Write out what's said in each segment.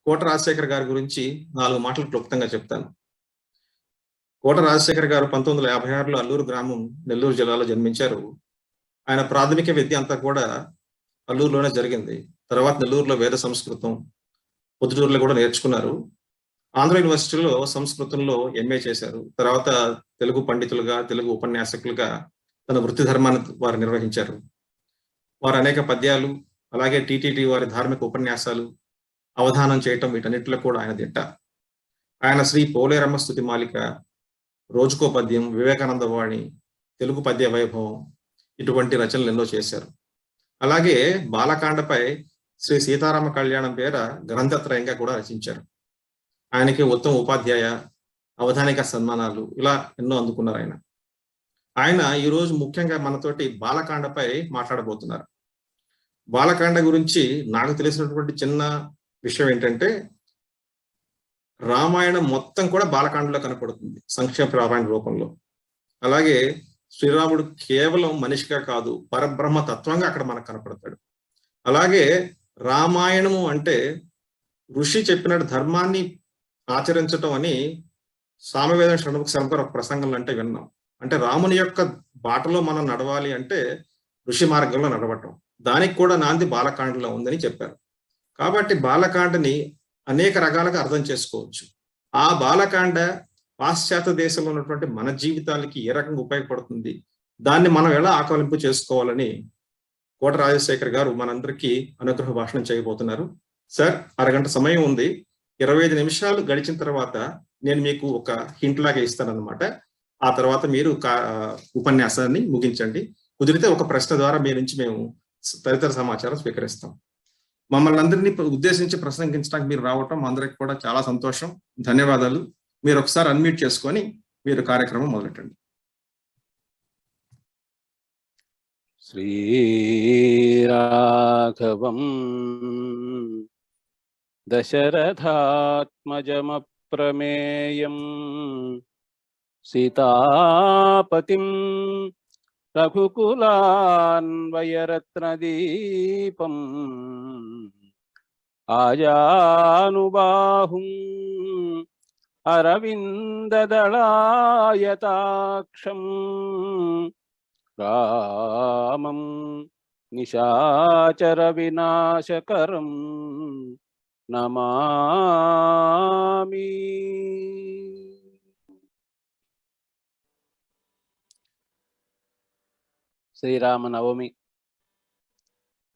కోట రాజశేఖర్ గారి గురించి 4 మాటలు క్లుప్తంగా చెప్తాను. కోట రాజశేఖర్ గారు 1956లో అల్లూరు గ్రామం, నెల్లూరు జిల్లాలో జన్మించారు. ఆయన ప్రాథమిక విద్య అంతా కూడా అల్లూరులోనే జరిగింది. తర్వాత నెల్లూరులో వేద సంస్కృతం, పొద్దుటూరులో కూడా నేర్చుకున్నారు. ఆంధ్ర యూనివర్సిటీలో సంస్కృతంలో ఎంఏ చేశారు. తర్వాత తెలుగు పండితులుగా, తెలుగు ఉపన్యాసకులుగా తన వృత్తి ధర్మాన్ని వారు నిర్వహించారు. వారు అనేక పద్యాలు, అలాగే టీటీడీ వారి ధార్మిక ఉపన్యాసాలు, అవధానం చేయటం వీటన్నిటిలో కూడా ఆయన దిట్ట. ఆయన శ్రీ పోలేరమ్మ స్తుతి మాలిక, రోజుకో పద్యం, వివేకానంద వాణి, తెలుగు పద్య వైభవం ఇటువంటి రచనలు ఎన్నో చేశారు. అలాగే బాలకాండపై శ్రీ సీతారామ కళ్యాణం పేర గ్రంథత్రయంగా కూడా రచించారు. ఆయనకి ఉత్తమ ఉపాధ్యాయ, అవధానిక సన్మానాలు ఇలా ఎన్నో అందుకున్నారు ఆయన. ఆయన ఈరోజు ముఖ్యంగా మనతోటి బాలకాండపై మాట్లాడబోతున్నారు. బాలకాండ గురించి నాకు తెలిసినటువంటి చిన్న విషయం ఏంటంటే, రామాయణం మొత్తం కూడా బాలకాండలో కనపడుతుంది సంక్షేప రామాయణ రూపంలో. అలాగే శ్రీరాముడు కేవలం మనిషిగా కాదు, పరబ్రహ్మ తత్వంగా అక్కడ మనకు కనపడతాడు. అలాగే రామాయణము అంటే ఋషి చెప్పినట్టు ధర్మాన్ని ఆచరించటం అని సామవేదం షణ్ముఖ శర్మ గారు ఒక ప్రసంగంలో అంటే విన్నాం. అంటే రాముని యొక్క బాటలో మనం నడవాలి అంటే ఋషి మార్గంలో నడవటం, దానికి కూడా నాంది బాలకాండలో ఉందని చెప్పారు. కాబట్టి బాలకాండని అనేక రకాలుగా అర్థం చేసుకోవచ్చు. ఆ బాలకాండ పాశ్చాత్య దేశంలో ఉన్నటువంటి మన జీవితాలకి ఏ రకంగా ఉపయోగపడుతుంది, దాన్ని మనం ఎలా ఆకలింపు చేసుకోవాలని కోట రాజశేఖర్ గారు మనందరికీ అనుగ్రహ భాషణం చేయబోతున్నారు. సార్, అరగంట సమయం ఉంది. 25 నిమిషాలు గడిచిన తర్వాత నేను మీకు ఒక హింట్ లాగా ఇస్తానన్నమాట. ఆ తర్వాత మీరు ఉపన్యాసాన్ని ముగించండి. కుదిరితే ఒక ప్రశ్న ద్వారా మీ నుంచి మేము తదితర సమాచారం స్వీకరిస్తాం. మమ్మల్ని అందరినీ ఉద్దేశించి ప్రసంగించడానికి మీరు రావటం అందరికి కూడా చాలా సంతోషం. ధన్యవాదాలు. మీరు ఒకసారి అన్మ్యూట్ చేసుకొని మీరు కార్యక్రమం మొదలెట్టండి. శ్రీరాఘవం దశరథాత్మజమప్రమేయం సీతాపతిం రఘుకులాన్వయరత్నదీపం ఆజానుబాహుం అరవిందదళాయతాక్షం రామం నిశాచర వినాశకరం నమామి. శ్రీరామనవమి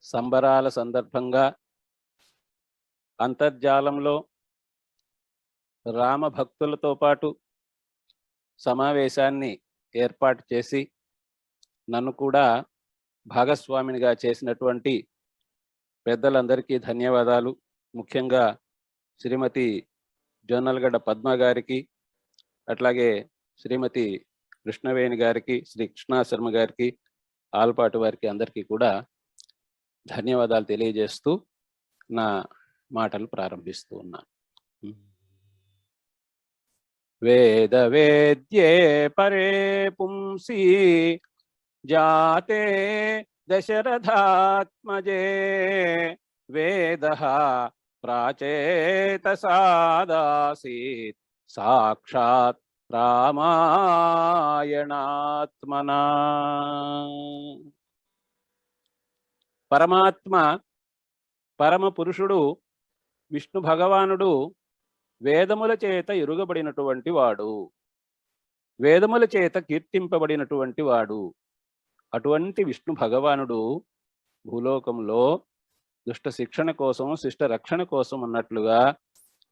సంబరాల సందర్భంగా అంతర్జాలంలో రామ భక్తులతో పాటు సమావేశాన్ని ఏర్పాటు చేసి నన్ను కూడా భాగస్వామినిగా చేసినటువంటి పెద్దలందరికీ ధన్యవాదాలు. ముఖ్యంగా శ్రీమతి జొన్నలగడ్డ పద్మ గారికి, అట్లాగే శ్రీమతి కృష్ణవేణి గారికి, శ్రీ కృష్ణా శర్మ గారికి, ఆల్పాటి వారికి అందరికీ కూడా ధన్యవాదాలు తెలియజేస్తూ నా మాటలు ప్రారంభిస్తూ ఉన్నాను. వేద వేద్యే పరే పుంసి జాతే దశరథాత్మజే వేదః ప్రాచేతసాదాసీత్ సాక్షాత్ రామాయణాత్మనా. పరమాత్మ, పరమ పురుషుడు విష్ణు భగవానుడు వేదముల చేత ఎరుగబడినటువంటి వాడు, వేదముల చేత కీర్తింపబడినటువంటి వాడు. అటువంటి విష్ణు భగవానుడు భూలోకంలో దుష్ట శిక్షణ కోసం, శిష్ట రక్షణ కోసం అన్నట్లుగా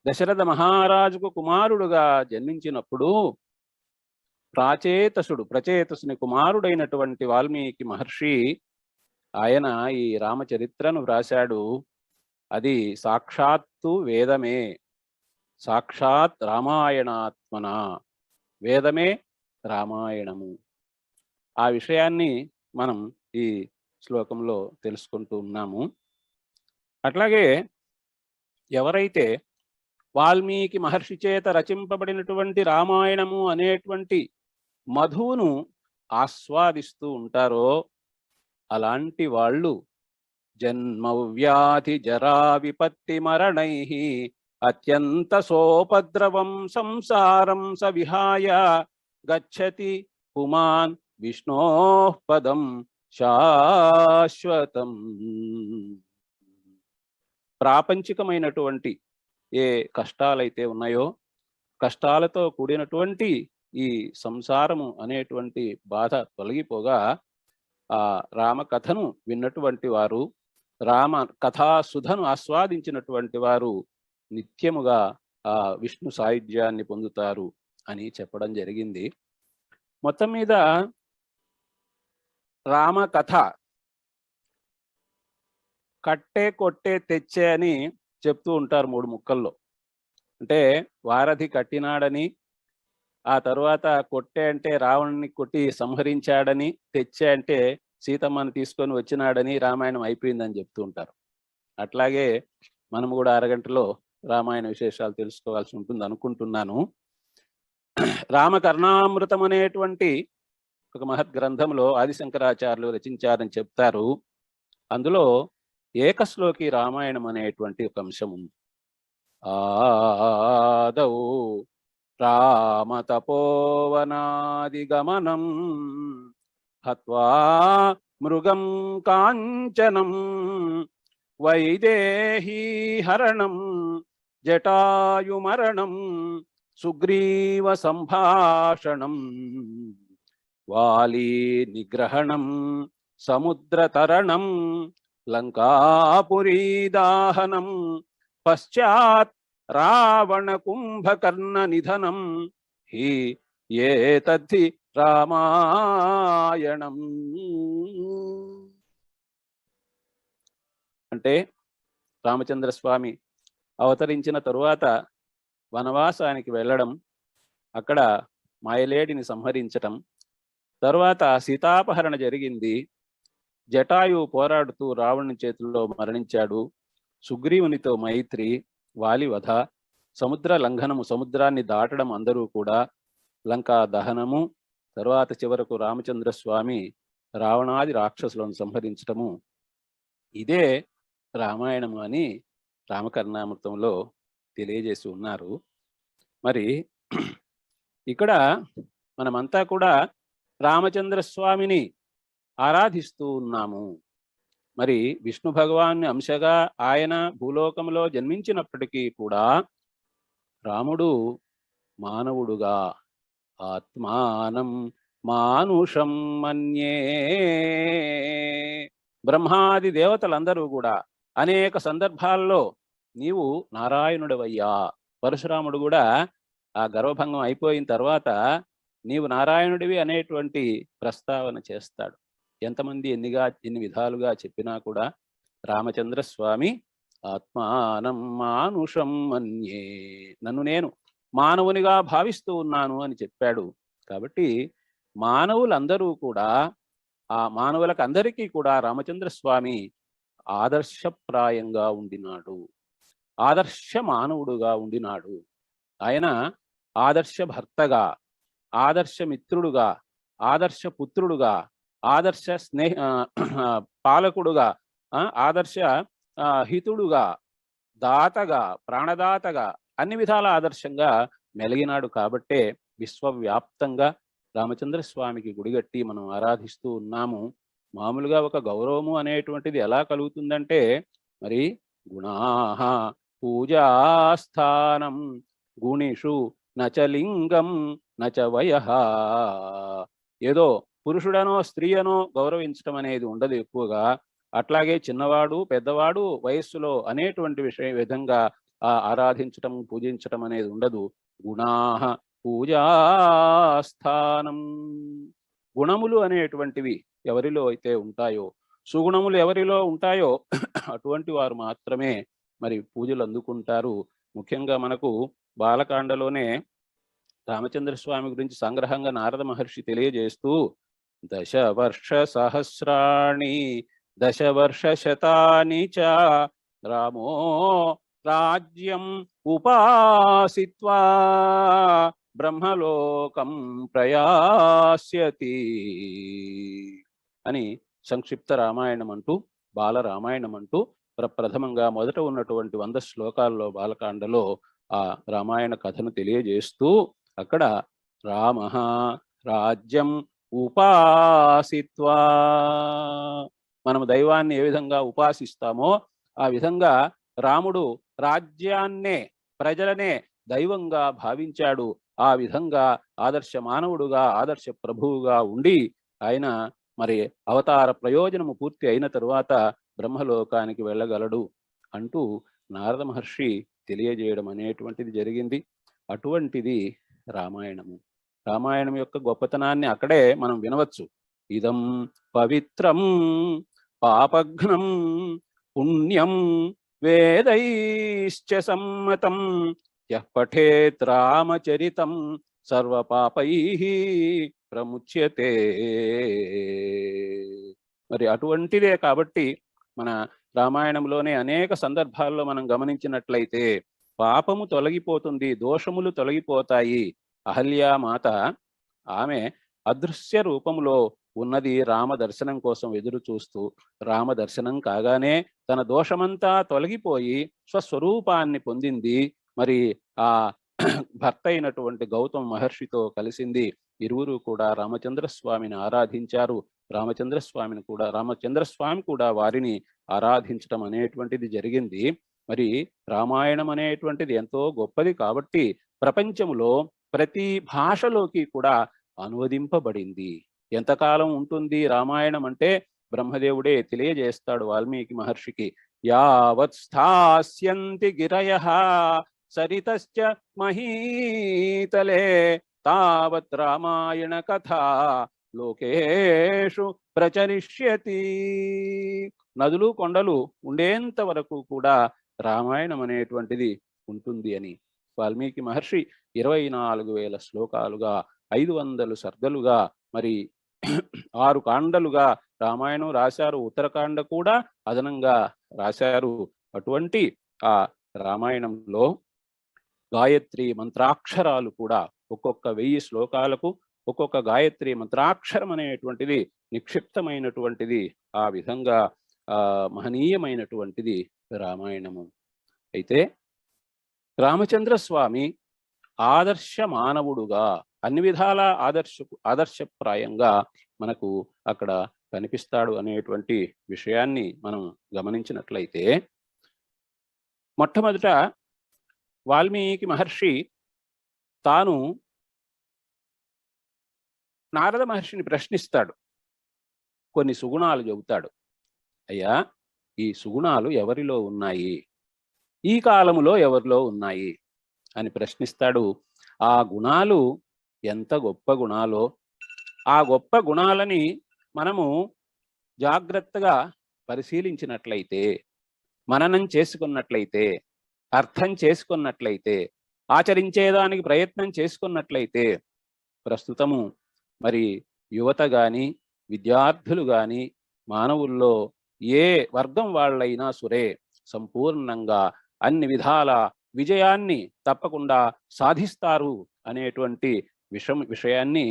దశరథ మహారాజుకు కుమారుడుగా జన్మించినప్పుడు ప్రచేతసుని కుమారుడైనటువంటి వాల్మీకి మహర్షి ఆయన ఈ రామచరిత్రను వ్రాశాడు. అది సాక్షాత్తు వేదమే, సాక్షాత్ రామాయణాత్మన, వేదమే రామాయణము. ఆ విషయాన్ని మనం ఈ శ్లోకంలో తెలుసుకుంటూ ఉన్నాము. అట్లాగే ఎవరైతే వాల్మీకి మహర్షి చేత రచింపబడినటువంటి రామాయణము అనేటువంటి మధువును ఆస్వాదిస్తూ ఉంటారో అలాంటి వాళ్ళు జన్మ వ్యాధి జరా విపత్తి మరణై అత్యంత సోపద్రవం సంసారం స విహాయ గచ్చతి పుమాన్ విష్ణోః పదం శాశ్వతం. ప్రాపంచికమైనటువంటి ఏ కష్టాలైతే ఉన్నాయో, కష్టాలతో కూడినటువంటి ఈ సంసారము అనేటువంటి బాధ తొలగిపోగా ఆ రామకథను విన్నటువంటి వారు, రామ కథాసుధను ఆస్వాదించినటువంటి వారు నిత్యముగా ఆ విష్ణు సాయుధ్యాన్ని పొందుతారు అని చెప్పడం జరిగింది. మొత్తం మీద రామకథ కట్టే కొట్టే తెచ్చే అని చెప్తూ ఉంటారు 3 ముక్కల్లో. అంటే వారధి కట్టినాడని, ఆ తరువాత కొట్టే అంటే రావణుని కొట్టి సంహరించాడని, తెచ్చే అంటే సీతమ్మను తీసుకొని వచ్చినాడని రామాయణం అయిపోయిందని చెప్తూ ఉంటారు. అట్లాగే మనం కూడా అరగంటలో రామాయణ విశేషాలు తెలుసుకోవాల్సి ఉంటుంది అనుకుంటున్నాను. రామకర్ణామృతం అనేటువంటి ఒక మహత్ గ్రంథంలో ఆదిశంకరాచార్యులు రచించారని చెప్తారు. అందులో ఏకశ్లోకి రామాయణం అనేటువంటి ఒక అంశం ఉంది. ఆదౌ రామతపోవనాదిగమనం హత్వా మృగం కాంచనం వైదేహీ హరణం జటాయుమరణం సుగ్రీవ సంభాషణం వాలి నిగ్రహణం సముద్రతరణం లంకాపురీ దాహనం పశ్చాత్ రావణ కుంభకర్ణ నిధనం హి ఏతద్ధి రామాయణం. అంటే రామచంద్రస్వామి అవతరించిన తరువాత వనవాసానికి వెళ్ళడం, అక్కడ మాయలేడిని సంహరించటం, తరువాత సీతాపహరణ జరిగింది, జటాయువు పోరాడుతూ రావణుని చేతుల్లో మరణించాడు, సుగ్రీవునితో మైత్రి, వాలి వధ, సముద్ర లంఘనము, సముద్రాన్ని దాటడం అందరూ కూడా, లంకా దహనము, తరువాత చివరకు రామచంద్రస్వామి రావణాది రాక్షసులను సంహరించటము, ఇదే రామాయణము అని రామకర్ణామృతంలో తెలియజేసి ఉన్నారు. మరి ఇక్కడ మనమంతా కూడా రామచంద్రస్వామిని ఆరాధిస్తూ ఉన్నాము. మరి విష్ణు భగవాన్ని అంశగా ఆయన భూలోకంలో జన్మించినప్పటికీ కూడా రాముడు మానవుడుగా ఆత్మానం మానుషం మన్యే, బ్రహ్మాది దేవతలందరూ కూడా అనేక సందర్భాల్లో నీవు నారాయణుడవయ్యా, పరశురాముడు కూడా ఆ గర్వభంగం అయిపోయిన తర్వాత నీవు నారాయణుడివి అనేటువంటి ప్రస్తావన చేస్తాడు. ఎంతమంది ఎన్ని విధాలుగా చెప్పినా కూడా రామచంద్రస్వామి ఆత్మానం మానుషం మన్యే, నన్ను నేను మానవునిగా భావిస్తూ ఉన్నాను అని చెప్పాడు. కాబట్టి మానవులందరూ కూడా, ఆ మానవులకు అందరికీ కూడా రామచంద్రస్వామి ఆదర్శప్రాయంగా ఉండినాడు, ఆదర్శ మానవుడుగా ఉండినాడు. ఆయన ఆదర్శ భర్తగా, ఆదర్శ మిత్రుడుగా, ఆదర్శ పుత్రుడుగా, ఆదర్శ పాలకుడుగా, ఆదర్శ హితుడుగా, దాతగా, ప్రాణదాతగా, అన్ని విధాల ఆదర్శంగా మెలిగినాడు. కాబట్టే విశ్వవ్యాప్తంగా రామచంద్రస్వామికి గుడిగట్టి మనం ఆరాధిస్తూ ఉన్నాము. మామూలుగా ఒక గౌరవము అనేటువంటిది ఎలా కలుగుతుందంటే, మరి గుణాః పూజాస్థానం గుణిషు నచలింగం నచ వయః, ఏదో పురుషుడనో స్త్రీయనో గౌరవించడం అనేది ఉండదు ఎక్కువగా. అట్లాగే చిన్నవాడు పెద్దవాడు వయస్సులో అనేటువంటి విధంగా ఆరాధించటం పూజించటం అనేది ఉండదు. గుణాః పూజాస్థానం, గుణములు అనేటువంటివి ఎవరిలో అయితే ఉంటాయో, సుగుణములు ఎవరిలో ఉంటాయో అటువంటి వారు మాత్రమే మరి పూజలు అందుకుంటారు. ముఖ్యంగా మనకు బాలకాండలోనే రామచంద్రస్వామి గురించి సంగ్రహంగా నారద మహర్షి తెలియజేస్తూ, 10 వర్ష సహస్రాణి 10 వర్ష శతాని చ రామో రాజ్యం ఉపాసిత్వా బ్రహ్మలోకం ప్రయాస్యతి అని సంక్షిప్త రామాయణం అంటూ, బాల రామాయణం అంటూ ప్రప్రథమంగా మొదట ఉన్నటువంటి 100 శ్లోకాల్లో బాలకాండలో ఆ రామాయణ కథను తెలియజేస్తూ అక్కడ రామః రాజ్యం ఉపాసిత్వా, మనము దైవాన్ని ఏ విధంగా ఉపాసిస్తామో ఆ విధంగా రాముడు రాజ్యాన్నే ప్రజలనే దైవంగా భావించాడు. ఆ విధంగా ఆదర్శ మానవుడుగా ఆదర్శ ప్రభువుగా ఉండి ఆయన మరి అవతార ప్రయోజనము పూర్తి అయిన తరువాత బ్రహ్మలోకానికి వెళ్ళగలడు అంటూ నారద మహర్షి తెలియజేయడం అనేటువంటిది జరిగింది. అటువంటిది రామాయణము. రామాయణం యొక్క గొప్పతనాన్ని అక్కడే మనం వినవచ్చు. ఇదం పవిత్రం పాపఘ్నం పుణ్యం వేదైశ్చ సమ్మతం యః పఠేత్ రామచరితం సర్వపాపైః ప్రముచ్యతే. మరి అటువంటిదే కాబట్టి మన రామాయణంలోనే అనేక సందర్భాల్లో మనం గమనించినట్లయితే పాపము తొలగిపోతుంది, దోషములు తొలగిపోతాయి. అహల్యామాత ఆమె అదృశ్య రూపంలో ఉన్నది రామ దర్శనం కోసం ఎదురు చూస్తూ, రామ దర్శనం కాగానే తన దోషమంతా తొలగిపోయి స్వస్వరూపాన్ని పొందింది. మరి ఆ భర్త అయినటువంటి గౌతమ మహర్షితో కలిసింది. ఇరువురు కూడా రామచంద్రస్వామిని ఆరాధించారు. రామచంద్రస్వామి కూడా వారిని ఆరాధించడం అనేటువంటిది జరిగింది. మరి రామాయణం అనేటువంటిది ఎంతో గొప్పది కాబట్టి ప్రపంచంలో ప్రతి భాషలోకి కూడా అనువదింపబడింది. ఎంతకాలం ఉంటుంది రామాయణం అంటే బ్రహ్మదేవుడే తెలియజేస్తాడు వాల్మీకి మహర్షికి. యావత్ స్థాస్యంతి గిరయః సరితశ్చ మహీతలే తావత్ రామాయణ కథా లోకేషు ప్రచరిష్యతి. నదులు కొండలు ఉండేంత వరకు కూడా రామాయణం అనేటువంటిది ఉంటుంది అని వాల్మీకి మహర్షి 24,000 శ్లోకాలుగా 500 సర్గలుగా మరి 6 కాండలుగా రామాయణం రాశారు. ఉత్తరకాండ కూడా అదనంగా రాశారు. అటువంటి ఆ రామాయణంలో గాయత్రి మంత్రాక్షరాలు కూడా ఒక్కొక్క 1000 శ్లోకాలకు ఒక్కొక్క గాయత్రి మంత్రాక్షరం అనేటువంటిది నిక్షిప్తమైనటువంటిది. ఆ విధంగా మహనీయమైనటువంటిది రామాయణము. అయితే రామచంద్ర స్వామి ఆదర్శ మానవుడుగా అన్ని విధాల ఆదర్శప్రాయంగా మనకు అక్కడ కనిపిస్తాడు అనేటువంటి విషయాన్ని మనం గమనించినట్లయితే, మొట్టమొదట వాల్మీకి మహర్షి తాను నారద మహర్షిని ప్రశ్నిస్తాడు. కొన్ని సుగుణాలు చెబుతాడు. అయ్యా, ఈ సుగుణాలు ఎవరిలో ఉన్నాయి, ఈ కాలములో ఎవరిలో ఉన్నాయి అని ప్రశ్నిస్తాడు. ఆ గుణాలు ఎంత గొప్ప గుణాలో, ఆ గొప్ప గుణాలని మనము జాగ్రత్తగా పరిశీలించినట్లయితే, మననం చేసుకున్నట్లయితే, అర్థం చేసుకున్నట్లయితే, ఆచరించేదానికి ప్రయత్నం చేసుకున్నట్లయితే, ప్రస్తుతము మరి యువత కానీ విద్యార్థులు కానీ మానవుల్లో ఏ వర్గం వాళ్ళైనా సరే సంపూర్ణంగా అన్ని విధాల విజయాన్ని తప్పకుండా సాధిస్తారు అనేటువంటి విషయాన్ని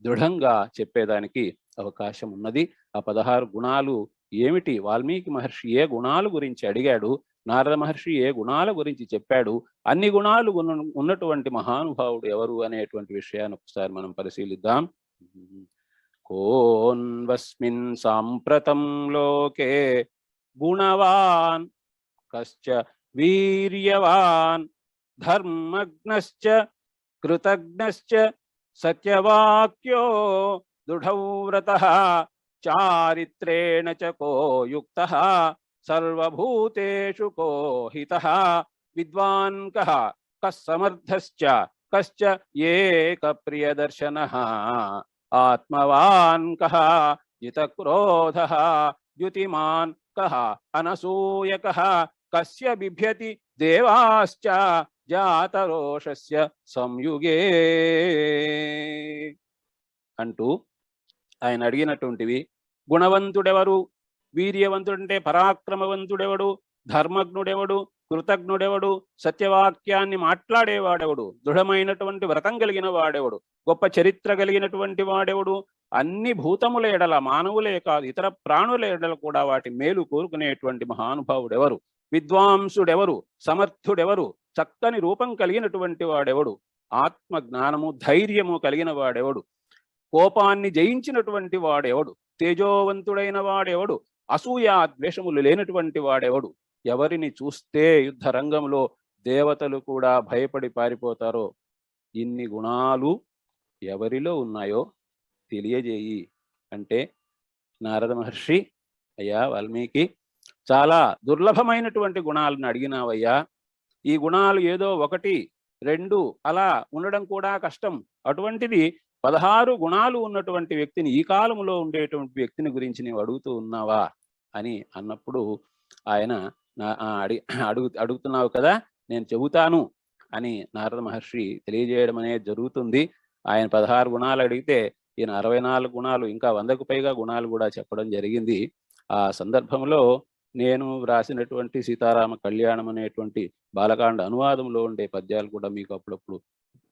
దృఢంగా చెప్పేదానికి అవకాశం ఉన్నది. ఆ 16 గుణాలు ఏమిటి, వాల్మీకి మహర్షి ఏ గుణాల గురించి అడిగాడు, నారద మహర్షి ఏ గుణాల గురించి చెప్పాడు, అన్ని గుణాలు ఉన్నటువంటి మహానుభావుడు ఎవరు అనేటువంటి విషయాన్ని ఒకసారి మనం పరిశీలిద్దాం. కోన్వస్మిన్ సాంప్రతం లోకే గుణవాన్ కశ్చ వీర్యవాన్ ధర్మజ్ఞశ్చ కృతజ్ఞశ్చ సత్యవాక్యో దృఢవ్రతః చారిత్రేణ చ కో యుక్తః సర్వభూతేషు కో హితః విద్వాన్ కః కః సమర్థశ్చ కశ్చ ఏక ప్రియదర్శనః ఆత్మవాన్ కః జితక్రోధః ద్యుతిమాన్ కః అనసూయకః కస్య బిభ్యతి దేవాశ్చ జాతరోషస్య సంయుగే అంటూ ఆయన అడిగినటువంటివి. గుణవంతుడెవరు, వీర్యవంతుడంటే పరాక్రమవంతుడెవడు, ధర్మజ్ఞుడెవడు, కృతజ్ఞుడెవడు, సత్యవాక్యాన్ని మాట్లాడేవాడెవడు, దృఢమైనటువంటి వ్రతం కలిగిన వాడెవడు, గొప్ప చరిత్ర కలిగినటువంటి వాడెవడు, అన్ని భూతముల ఎడల, మానవులే కాదు ఇతర ప్రాణుల ఎడల కూడా వాటి మేలు కోరుకునేటువంటి మహానుభావుడెవరు, విద్వాంసుడెవరు, సమర్థుడెవరు, చక్కని రూపం కలిగినటువంటి వాడెవడు, ఆత్మ జ్ఞానము ధైర్యము కలిగిన వాడెవడు, కోపాన్ని జయించినటువంటి వాడెవడు, తేజోవంతుడైన వాడెవడు, అసూయ ద్వేషములు లేనటువంటి వాడెవడు, ఎవరిని చూస్తే యుద్ధ రంగంలో దేవతలు కూడా భయపడి పారిపోతారో, ఇన్ని గుణాలు ఎవరిలో ఉన్నాయో తెలియజేయి అంటే నారద మహర్షి, అయ్యా వాల్మీకి, చాలా దుర్లభమైనటువంటి గుణాలను అడిగినావయ్యా. ఈ గుణాలు ఏదో 1, 2 అలా ఉండడం కూడా కష్టం. అటువంటిది 16 గుణాలు ఉన్నటువంటి వ్యక్తిని, ఈ కాలంలో ఉండేటువంటి వ్యక్తిని గురించి నీవు అడుగుతూ ఉన్నావా అని అన్నప్పుడు ఆయన అడుగుతున్నావు కదా, నేను చెబుతాను అని నారద మహర్షి తెలియజేయడం అనేది జరుగుతుంది. ఆయన 16 గుణాలు అడిగితే ఈయన 64 గుణాలు, ఇంకా 100కు పైగా గుణాలు కూడా చెప్పడం జరిగింది. ఆ సందర్భంలో నేను రాసినటువంటి సీతారామ కళ్యాణం అనేటువంటి బాలకాండ అనువాదంలో ఉండే పద్యాలు కూడా మీకు అప్పుడప్పుడు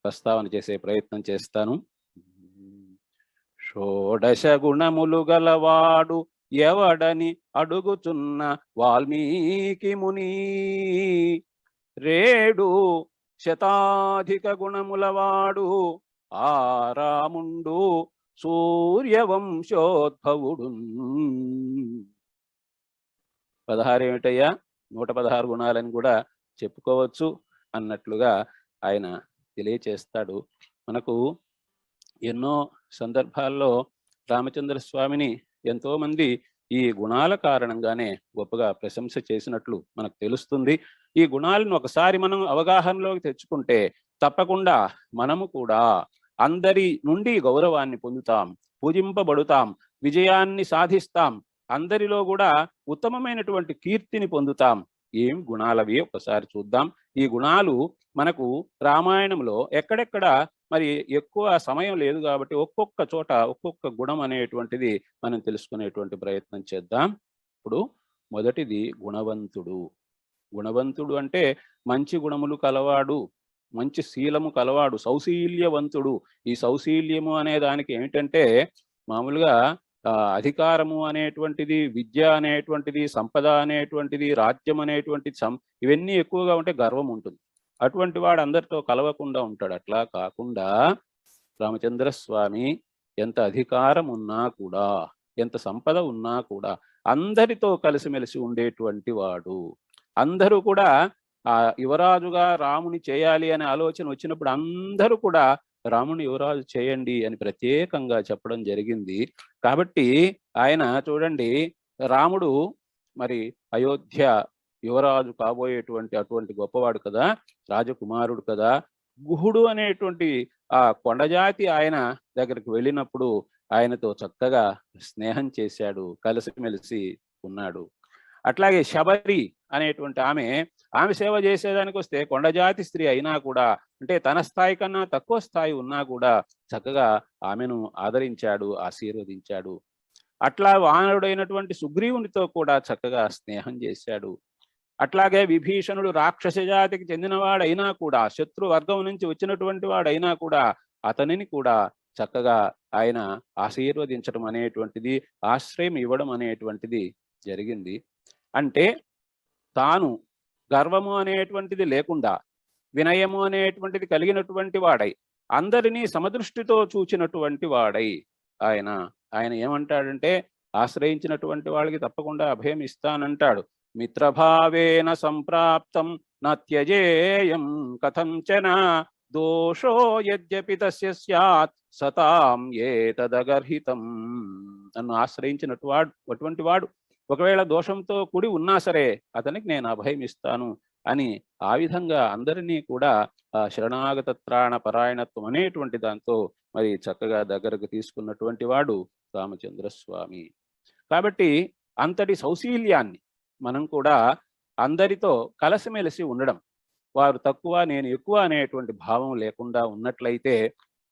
ప్రస్తావన చేసే ప్రయత్నం చేస్తాను. షోడశ గుణములు గలవాడు ఎవడని అడుగుచున్న వాల్మీకి ముని, రేడు శతాధిక గుణములవాడు ఆ రాముండు సూర్యవంశోద్భవుడు. 16 ఏమిటయ్యా, 116 గుణాలని కూడా చెప్పుకోవచ్చు అన్నట్లుగా ఆయన తెలియచేస్తాడు. మనకు ఎన్నో సందర్భాల్లో రామచంద్ర స్వామిని ఎంతోమంది ఈ గుణాల కారణంగానే గొప్పగా ప్రశంస చేసినట్లు మనకు తెలుస్తుంది. ఈ గుణాలను ఒకసారి మనం అవగాహనలోకి తెచ్చుకుంటే తప్పకుండా మనము కూడా అందరి నుండి గౌరవాన్ని పొందుతాం, పూజింపబడుతాం, విజయాన్ని సాధిస్తాం, అందరిలో కూడా ఉత్తమమైనటువంటి కీర్తిని పొందుతాం. ఏం గుణాలవి ఒకసారి చూద్దాం. ఈ గుణాలు మనకు రామాయణంలో ఎక్కడెక్కడ మరి ఎక్కువ సమయం లేదు కాబట్టి ఒక్కొక్క చోట ఒక్కొక్క గుణం అనేటువంటిది మనం తెలుసుకునేటువంటి ప్రయత్నం చేద్దాం. ఇప్పుడు మొదటిది గుణవంతుడు. గుణవంతుడు అంటే మంచి గుణములు కలవాడు, మంచి శీలము కలవాడు, సౌశీల్యవంతుడు. ఈ సౌశీల్యము అనే దానికి ఏమిటంటే మామూలుగా అధికారము అనేటువంటిది, విద్య అనేటువంటిది, సంపద అనేటువంటిది, రాజ్యం అనేటువంటిది, ఇవన్నీ ఎక్కువగా ఉంటే గర్వం ఉంటుంది. అటువంటి వాడు అందరితో కలవకుండా ఉంటాడు. అట్లా కాకుండా రామచంద్ర స్వామి ఎంత అధికారం ఉన్నా కూడా, ఎంత సంపద ఉన్నా కూడా అందరితో కలిసిమెలిసి ఉండేటువంటి వాడు. అందరూ కూడా యువరాజుగా రాముని చేయాలి అనే ఆలోచన వచ్చినప్పుడు అందరూ కూడా రాముని యువరాజు చేయండి అని ప్రత్యేకంగా చెప్పడం జరిగింది. కాబట్టి ఆయన చూడండి, రాముడు మరి అయోధ్య యువరాజు కాబోయేటువంటి అటువంటి గొప్పవాడు కదా, రాజకుమారుడు కదా. గుహుడు అనేటువంటి ఆ కొండజాతి ఆయన దగ్గరికి వెళ్ళినప్పుడు ఆయనతో చక్కగా స్నేహం చేశాడు, కలిసిమెలిసి ఉన్నాడు. అట్లాగే శబరి అనేటువంటి ఆమె సేవ చేసేదానికి వస్తే కొండజాతి స్త్రీ అయినా కూడా, అంటే తన స్థాయి కన్నా తక్కువ స్థాయి ఉన్నా కూడా చక్కగా ఆమెను ఆదరించాడు, ఆశీర్వదించాడు. అట్లా వానరుడైనటువంటి సుగ్రీవునితో కూడా చక్కగా స్నేహం చేశాడు. అట్లాగే విభీషణుడు రాక్షస జాతికి చెందినవాడైనా కూడా, శత్రు వర్గం నుంచి వచ్చినటువంటి వాడైనా కూడా అతనిని కూడా చక్కగా ఆయన ఆశీర్వదించడం అనేటువంటిది, ఆశ్రయం ఇవ్వడం అనేటువంటిది జరిగింది. అంటే తాను గర్వము అనేటువంటిది లేకుండా, వినయము అనేటువంటిది కలిగినటువంటి వాడై, అందరినీ సమదృష్టితో చూచినటువంటి వాడై ఆయన ఏమంటాడంటే, ఆశ్రయించినటువంటి వాళ్ళకి తప్పకుండా అభయం ఇస్తానంటాడు. మిత్రభావేన సంప్రాప్తం నత్యజేయం కథంచన దోషో యద్యపి తస్య స్యాత్ సతాం ఏతదగర్హితం. నన్ను అటువంటి వాడు ఒకవేళ దోషంతో కూడి ఉన్నా సరే అతనికి నేను అభయం ఇస్తాను అని ఆ విధంగా అందరినీ కూడా శరణాగత త్రాణ పరాయణత్వం అనేటువంటి దాంతో మరి చక్కగా దగ్గరకు తీసుకున్నటువంటి వాడు రామచంద్ర స్వామి. కాబట్టి అంతటి సౌశీల్యాన్ని మనం కూడా అందరితో కలిసిమెలిసి ఉండడం, వారు తక్కువ నేను ఎక్కువ అనేటువంటి భావం లేకుండా ఉన్నట్లయితే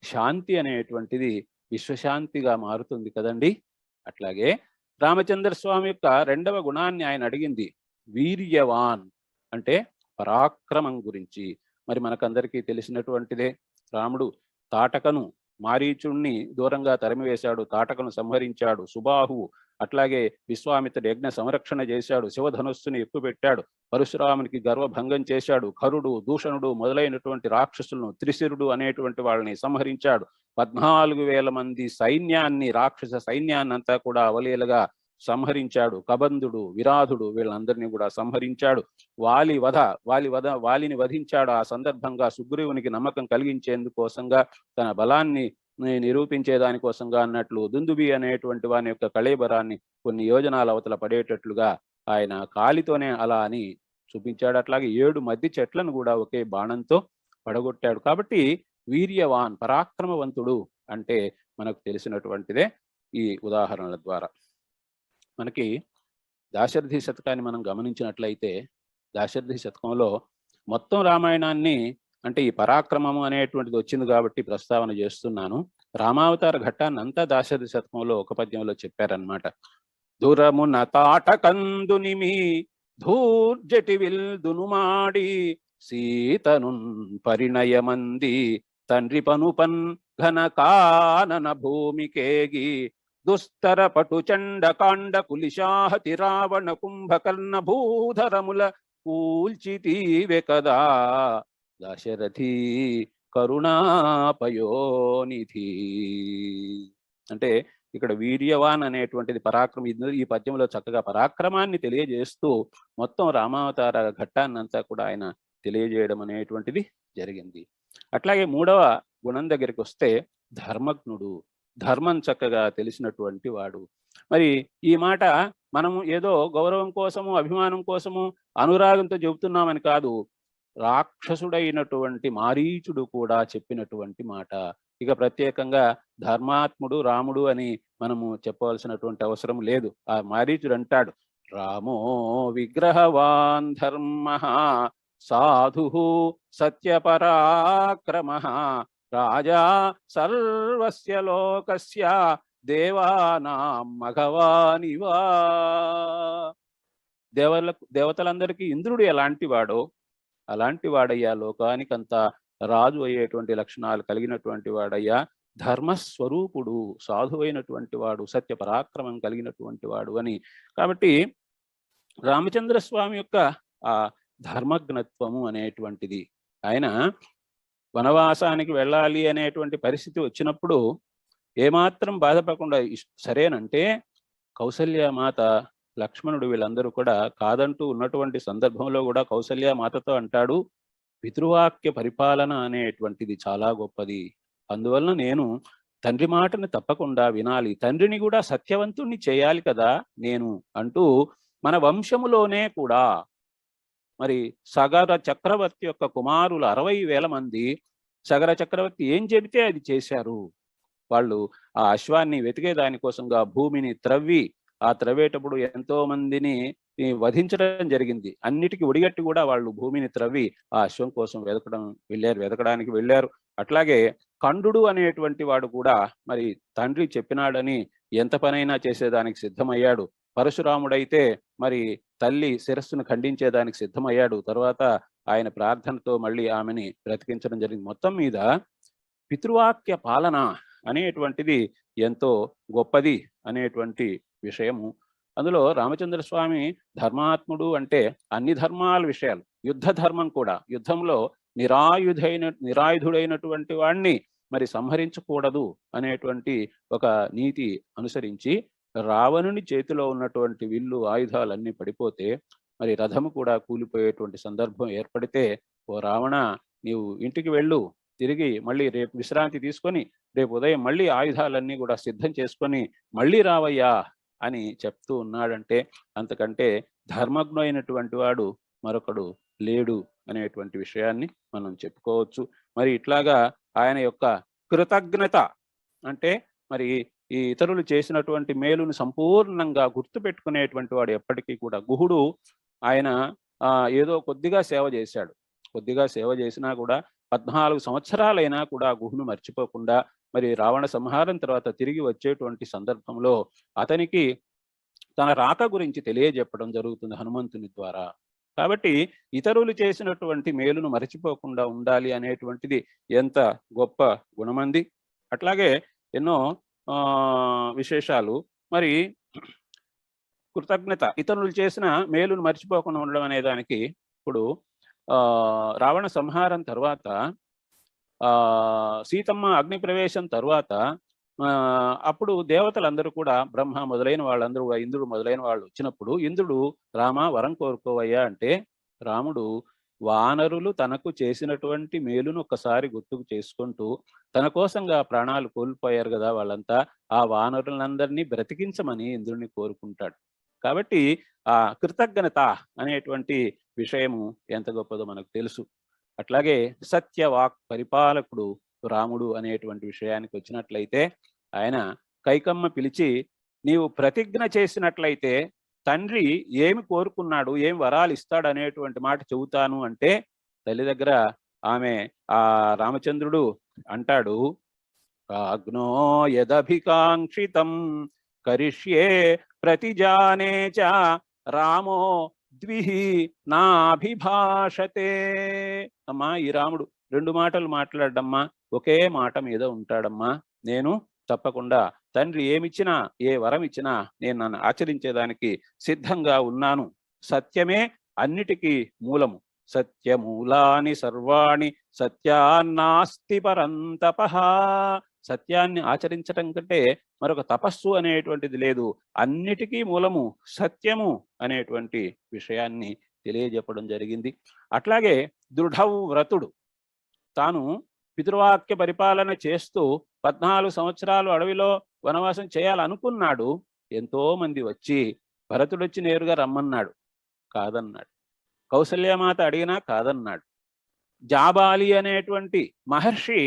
శాంతి అనేటువంటిది విశ్వశాంతిగా మారుతుంది కదండి. అట్లాగే రామచంద్ర స్వామి యొక్క 2వ గుణాన్ని ఆయన అడిగింది, వీర్యవాన్ అంటే పరాక్రమం గురించి. మరి మనకందరికీ తెలిసినటువంటిదే, రాముడు తాటకను మారీచుణ్ణి దూరంగా తరిమివేశాడు, తాటకను సంహరించాడు, సుబాహువు అట్లాగే విశ్వామిత్రుడు యజ్ఞ సంరక్షణ చేశాడు, శివధనుస్సుని ఎక్కుపెట్టాడు, పరశురామునికి గర్వభంగం చేశాడు, ఖరుడు, దూషణుడు మొదలైనటువంటి రాక్షసులను, త్రిశిరుడు అనేటువంటి వాళ్ళని సంహరించాడు. 14,000 మంది సైన్యాన్ని, రాక్షస సైన్యాన్ని అంతా కూడా అవలీలగా సంహరించాడు. కబంధుడు, విరాధుడు వీళ్ళందరినీ కూడా సంహరించాడు. వాలిని వధించాడు. ఆ సందర్భంగా సుగ్రీవునికి నమ్మకం కలిగించేందుకోసంగా, తన బలాన్ని నిరూపించేదానికోసంగా అన్నట్లు దుందుబి అనేటువంటి వాని యొక్క కళేబరాన్ని కొన్ని యోజనాల అవతల పడేటట్లుగా ఆయన కాలితోనే అలా అని చూపించాడు. అట్లాగే 7 మధ్య చెట్లను కూడా ఒకే బాణంతో పడగొట్టాడు. కాబట్టి వీర్యవాన్, పరాక్రమవంతుడు అంటే మనకు తెలిసినటువంటిదే ఈ ఉదాహరణల ద్వారా. మనకి దాశరథి శతకాన్ని మనం గమనించినట్లయితే, దాశరథి శతకంలో మొత్తం రామాయణాన్ని, అంటే ఈ పరాక్రమము అనేటువంటిది వచ్చింది కాబట్టి ప్రస్తావన చేస్తున్నాను, రామావతార ఘట్టాన్ని అంతా దాశరథి శతకంలో ఒక పద్యంలో చెప్పారనమాట. దురమున తాటకందునిమి ధూర్జటి విల్దును మాడి సీతనున్ పరిణయమంది తండ్రి పనుపన్ ఘన కానన భూమికేగి దుస్తర పటు చండ కాండ కులిశాహతి రావణ కుంభకర్ణ భూధరముల కూల్చితీవె కదా దశరథి కరుణాపయోనిధి. అంటే ఇక్కడ వీర్యవాన్ అనేటువంటిది పరాక్రమం. ఈ పద్యంలో చక్కగా పరాక్రమాన్ని తెలియజేస్తూ మొత్తం రామావతార ఘట్టాన్నంతా కూడా ఆయన తెలియజేయడం అనేటువంటిది జరిగింది. అట్లాగే 3వ గుణం దగ్గరికి వస్తే ధర్మజ్ఞుడు, ధర్మం చక్కగా తెలిసినటువంటి వాడు. మరి ఈ మాట మనము ఏదో గౌరవం కోసము, అభిమానం కోసము, అనురాగంతో చెబుతున్నామని కాదు, రాక్షసుడైనటువంటి మారీచుడు కూడా చెప్పినటువంటి మాట. ఇక ప్రత్యేకంగా ధర్మాత్ముడు రాముడు అని మనము చెప్పవలసినటువంటి అవసరం లేదు. ఆ మారీచుడు అంటాడు, రామో విగ్రహవాన్ ధర్మ సాధు సత్యపరాక్రమ రాజా సర్వస్య లోకస్య దేవానాం మఘవానివా. దేవతలందరికీ ఇంద్రుడు ఎలాంటి వాడో అలాంటి వాడయ్యా, లోకానికంతా రాజు అయ్యేటువంటి లక్షణాలు కలిగినటువంటి వాడయ్యా, ధర్మస్వరూపుడు, సాధువైనటువంటి వాడు, సత్య పరాక్రమం కలిగినటువంటి వాడు అని. కాబట్టి రామచంద్ర స్వామి యొక్క ఆ ధర్మజ్ఞత్వము అనేటువంటిది, ఆయన వనవాసానికి వెళ్ళాలి అనేటువంటి పరిస్థితి వచ్చినప్పుడు ఏమాత్రం బాధపడకుండా, సరేనంటే కౌసల్యమాత, లక్ష్మణుడు వీళ్ళందరూ కూడా కాదంటూ ఉన్నటువంటి సందర్భంలో కూడా కౌసల్యమాతతో అంటాడు, పితృవాక్య పరిపాలన అనేటువంటిది చాలా గొప్పది, అందువలన నేను తండ్రి మాటను తప్పకుండా వినాలి, తండ్రిని కూడా సత్యవంతుణ్ణి చేయాలి కదా నేను అంటూ, మన వంశములోనే కూడా మరి సగర చక్రవర్తి యొక్క కుమారులు 60,000 మంది సగర చక్రవర్తి ఏం చెబితే అది చేశారు. వాళ్ళు ఆ అశ్వాన్ని వెతికే దానికోసంగా భూమిని త్రవ్వి, ఆ త్రవ్వేటప్పుడు ఎంతో మందిని వధించడం జరిగింది. అన్నిటికీ ఒడిగట్టి కూడా వాళ్ళు భూమిని త్రవ్వి ఆ అశ్వం కోసం వెతకడానికి వెళ్ళారు. అట్లాగే కండుడు అనేటువంటి వాడు కూడా మరి తండ్రి చెప్పినాడని ఎంత పనైనా చేసేదానికి సిద్ధమయ్యాడు. పరశురాముడైతే మరి తల్లి శిరస్సును ఖండించేదానికి సిద్ధమయ్యాడు. తర్వాత ఆయన ప్రార్థనతో మళ్ళీ ఆమెని బ్రతికించడం జరిగింది. మొత్తం మీద పితృవాక్య పాలన అనేటువంటిది ఎంతో గొప్పది అనేటువంటి విషయము. అందులో రామచంద్ర స్వామి ధర్మాత్ముడు అంటే అన్ని ధర్మాల విషయాలు, యుద్ధ ధర్మం కూడా, యుద్ధంలో నిరాయుధుడైనటువంటి వాడిని మరి సంహరించకూడదు అనేటువంటి ఒక నీతి అనుసరించి, రావణుని చేతిలో ఉన్నటువంటి విల్లు ఆయుధాలన్నీ పడిపోతే మరి రథము కూడా కూలిపోయేటువంటి సందర్భం ఏర్పడితే, ఓ రావణ నీవు ఇంటికి వెళ్ళు, తిరిగి మళ్ళీ రేపు విశ్రాంతి తీసుకొని రేపు ఉదయం మళ్ళీ ఆయుధాలన్నీ కూడా సిద్ధం చేసుకొని మళ్ళీ రావయ్యా అని చెప్తూ ఉన్నాడంటే, అంతకంటే ధర్మజ్ఞుడైనటువంటి వాడు మరొకడు లేడు అనేటువంటి విషయాన్ని మనం చెప్పుకోవచ్చు. మరి ఇట్లాగా ఆయన యొక్క కృతజ్ఞత అంటే మరి ఈ ఇతరులు చేసినటువంటి మేలును సంపూర్ణంగా గుర్తుపెట్టుకునేటువంటి వాడు ఎప్పటికీ కూడా. గుహుడు ఆయన ఏదో కొద్దిగా సేవ చేశాడు, కొద్దిగా సేవ చేసినా కూడా 14 సంవత్సరాలైనా కూడా గుహును మర్చిపోకుండా మరి రావణ సంహారం తర్వాత తిరిగి వచ్చేటువంటి సందర్భంలో అతనికి తన రాక గురించి తెలియజెప్పడం జరుగుతుంది హనుమంతుని ద్వారా. కాబట్టి ఇతరులు చేసినటువంటి మేలును మరచిపోకుండా ఉండాలి అనేటువంటిది ఎంత గొప్ప గుణమంది. అట్లాగే ఎన్నో విశేషాలు. మరి కృతజ్ఞత, ఇతరులు చేసిన మేలును మర్చిపోకుండా ఉండడం అనే దానికి ఇప్పుడు రావణ సంహారం తర్వాత సీతమ్మ అగ్ని ప్రవేశం తర్వాత అప్పుడు దేవతలందరూ కూడా బ్రహ్మ మొదలైన వాళ్ళందరూ, ఇంద్రుడు మొదలైన వాళ్ళు వచ్చినప్పుడు ఇంద్రుడు రామ వరం కోరుకోవయ్యా అంటే రాముడు వానరులు తనకు చేసినటువంటి మేలును ఒక్కసారి గుర్తుకు చేసుకుంటూ తన కోసంగా ప్రాణాలు కోల్పోయారు కదా వాళ్ళంతా, ఆ వానరులందరినీ బ్రతికించమని ఇంద్రుడిని కోరుకుంటాడు. కాబట్టి ఆ కృతజ్ఞత అనేటువంటి విషయము ఎంత గొప్పదో మనకు తెలుసు. అట్లాగే సత్యవాక్ పరిపాలకుడు రాముడు అనేటువంటి విషయానికి వచ్చినట్లయితే ఆయన కైకమ్మ పిలిచి నీవు ప్రతిజ్ఞ చేసినట్లయితే తండ్రి ఏమి కోరుకున్నాడు, ఏం వరాలు ఇస్తాడు అనేటువంటి మాట చెబుతాను అంటే తల్లి దగ్గర ఆమె ఆ రామచంద్రుడు అంటాడు, అగ్నో యదభికాంక్షితం కరిష్యే ప్రతిజానే చ రామో ద్విహి నాభిభాషతే. అమ్మా ఈ రాముడు 2 మాటలు మాట్లాడమ్మా, ఒకే మాట మీద ఉంటాడమ్మా. నేను తప్పకుండా తండ్రి ఏమిచ్చినా, ఏ వరం ఇచ్చినా నేను నన్ను ఆచరించేదానికి సిద్ధంగా ఉన్నాను. సత్యమే అన్నిటికీ మూలము. సత్యమూలాని సర్వాణి సత్యాన్నాస్తి పరంతపః. సత్యాన్ని ఆచరించటం కంటే మరొక తపస్సు అనేటువంటిది లేదు. అన్నిటికీ మూలము సత్యము అనేటువంటి విషయాన్ని తెలియజెప్పడం జరిగింది. అట్లాగే దృఢవ్రతుడు తాను పితృవాక్య పరిపాలన చేస్తూ 14 సంవత్సరాలు అడవిలో వనవాసం చేయాలనుకున్నాడు. ఎంతో మంది వచ్చి భరతుడొచ్చి నేరుగా రమ్మన్నాడు, కాదన్నాడు. కౌసల్యమాత అడిగినా కాదన్నాడు. జాబాలి అనేటువంటి మహర్షి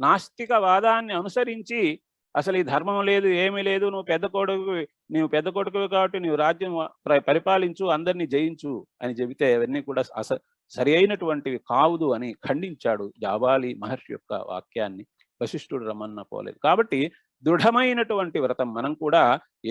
నాస్తిక వాదాన్ని అనుసరించి అసలు ఈ ధర్మం లేదు, ఏమీ లేదు, నువ్వు పెద్ద కొడుకువి కాబట్టి నీవు రాజ్యం పరిపాలించు, అందరినీ జయించు అని చెబితే అవన్నీ కూడా సరి అయినటువంటివి కావుదు అని ఖండించాడు జాబాలి మహర్షి యొక్క వాక్యాన్ని. వశిష్ఠుడు రమ్మన్న పోలేదు. కాబట్టి దృఢమైనటువంటి వ్రతం. మనం కూడా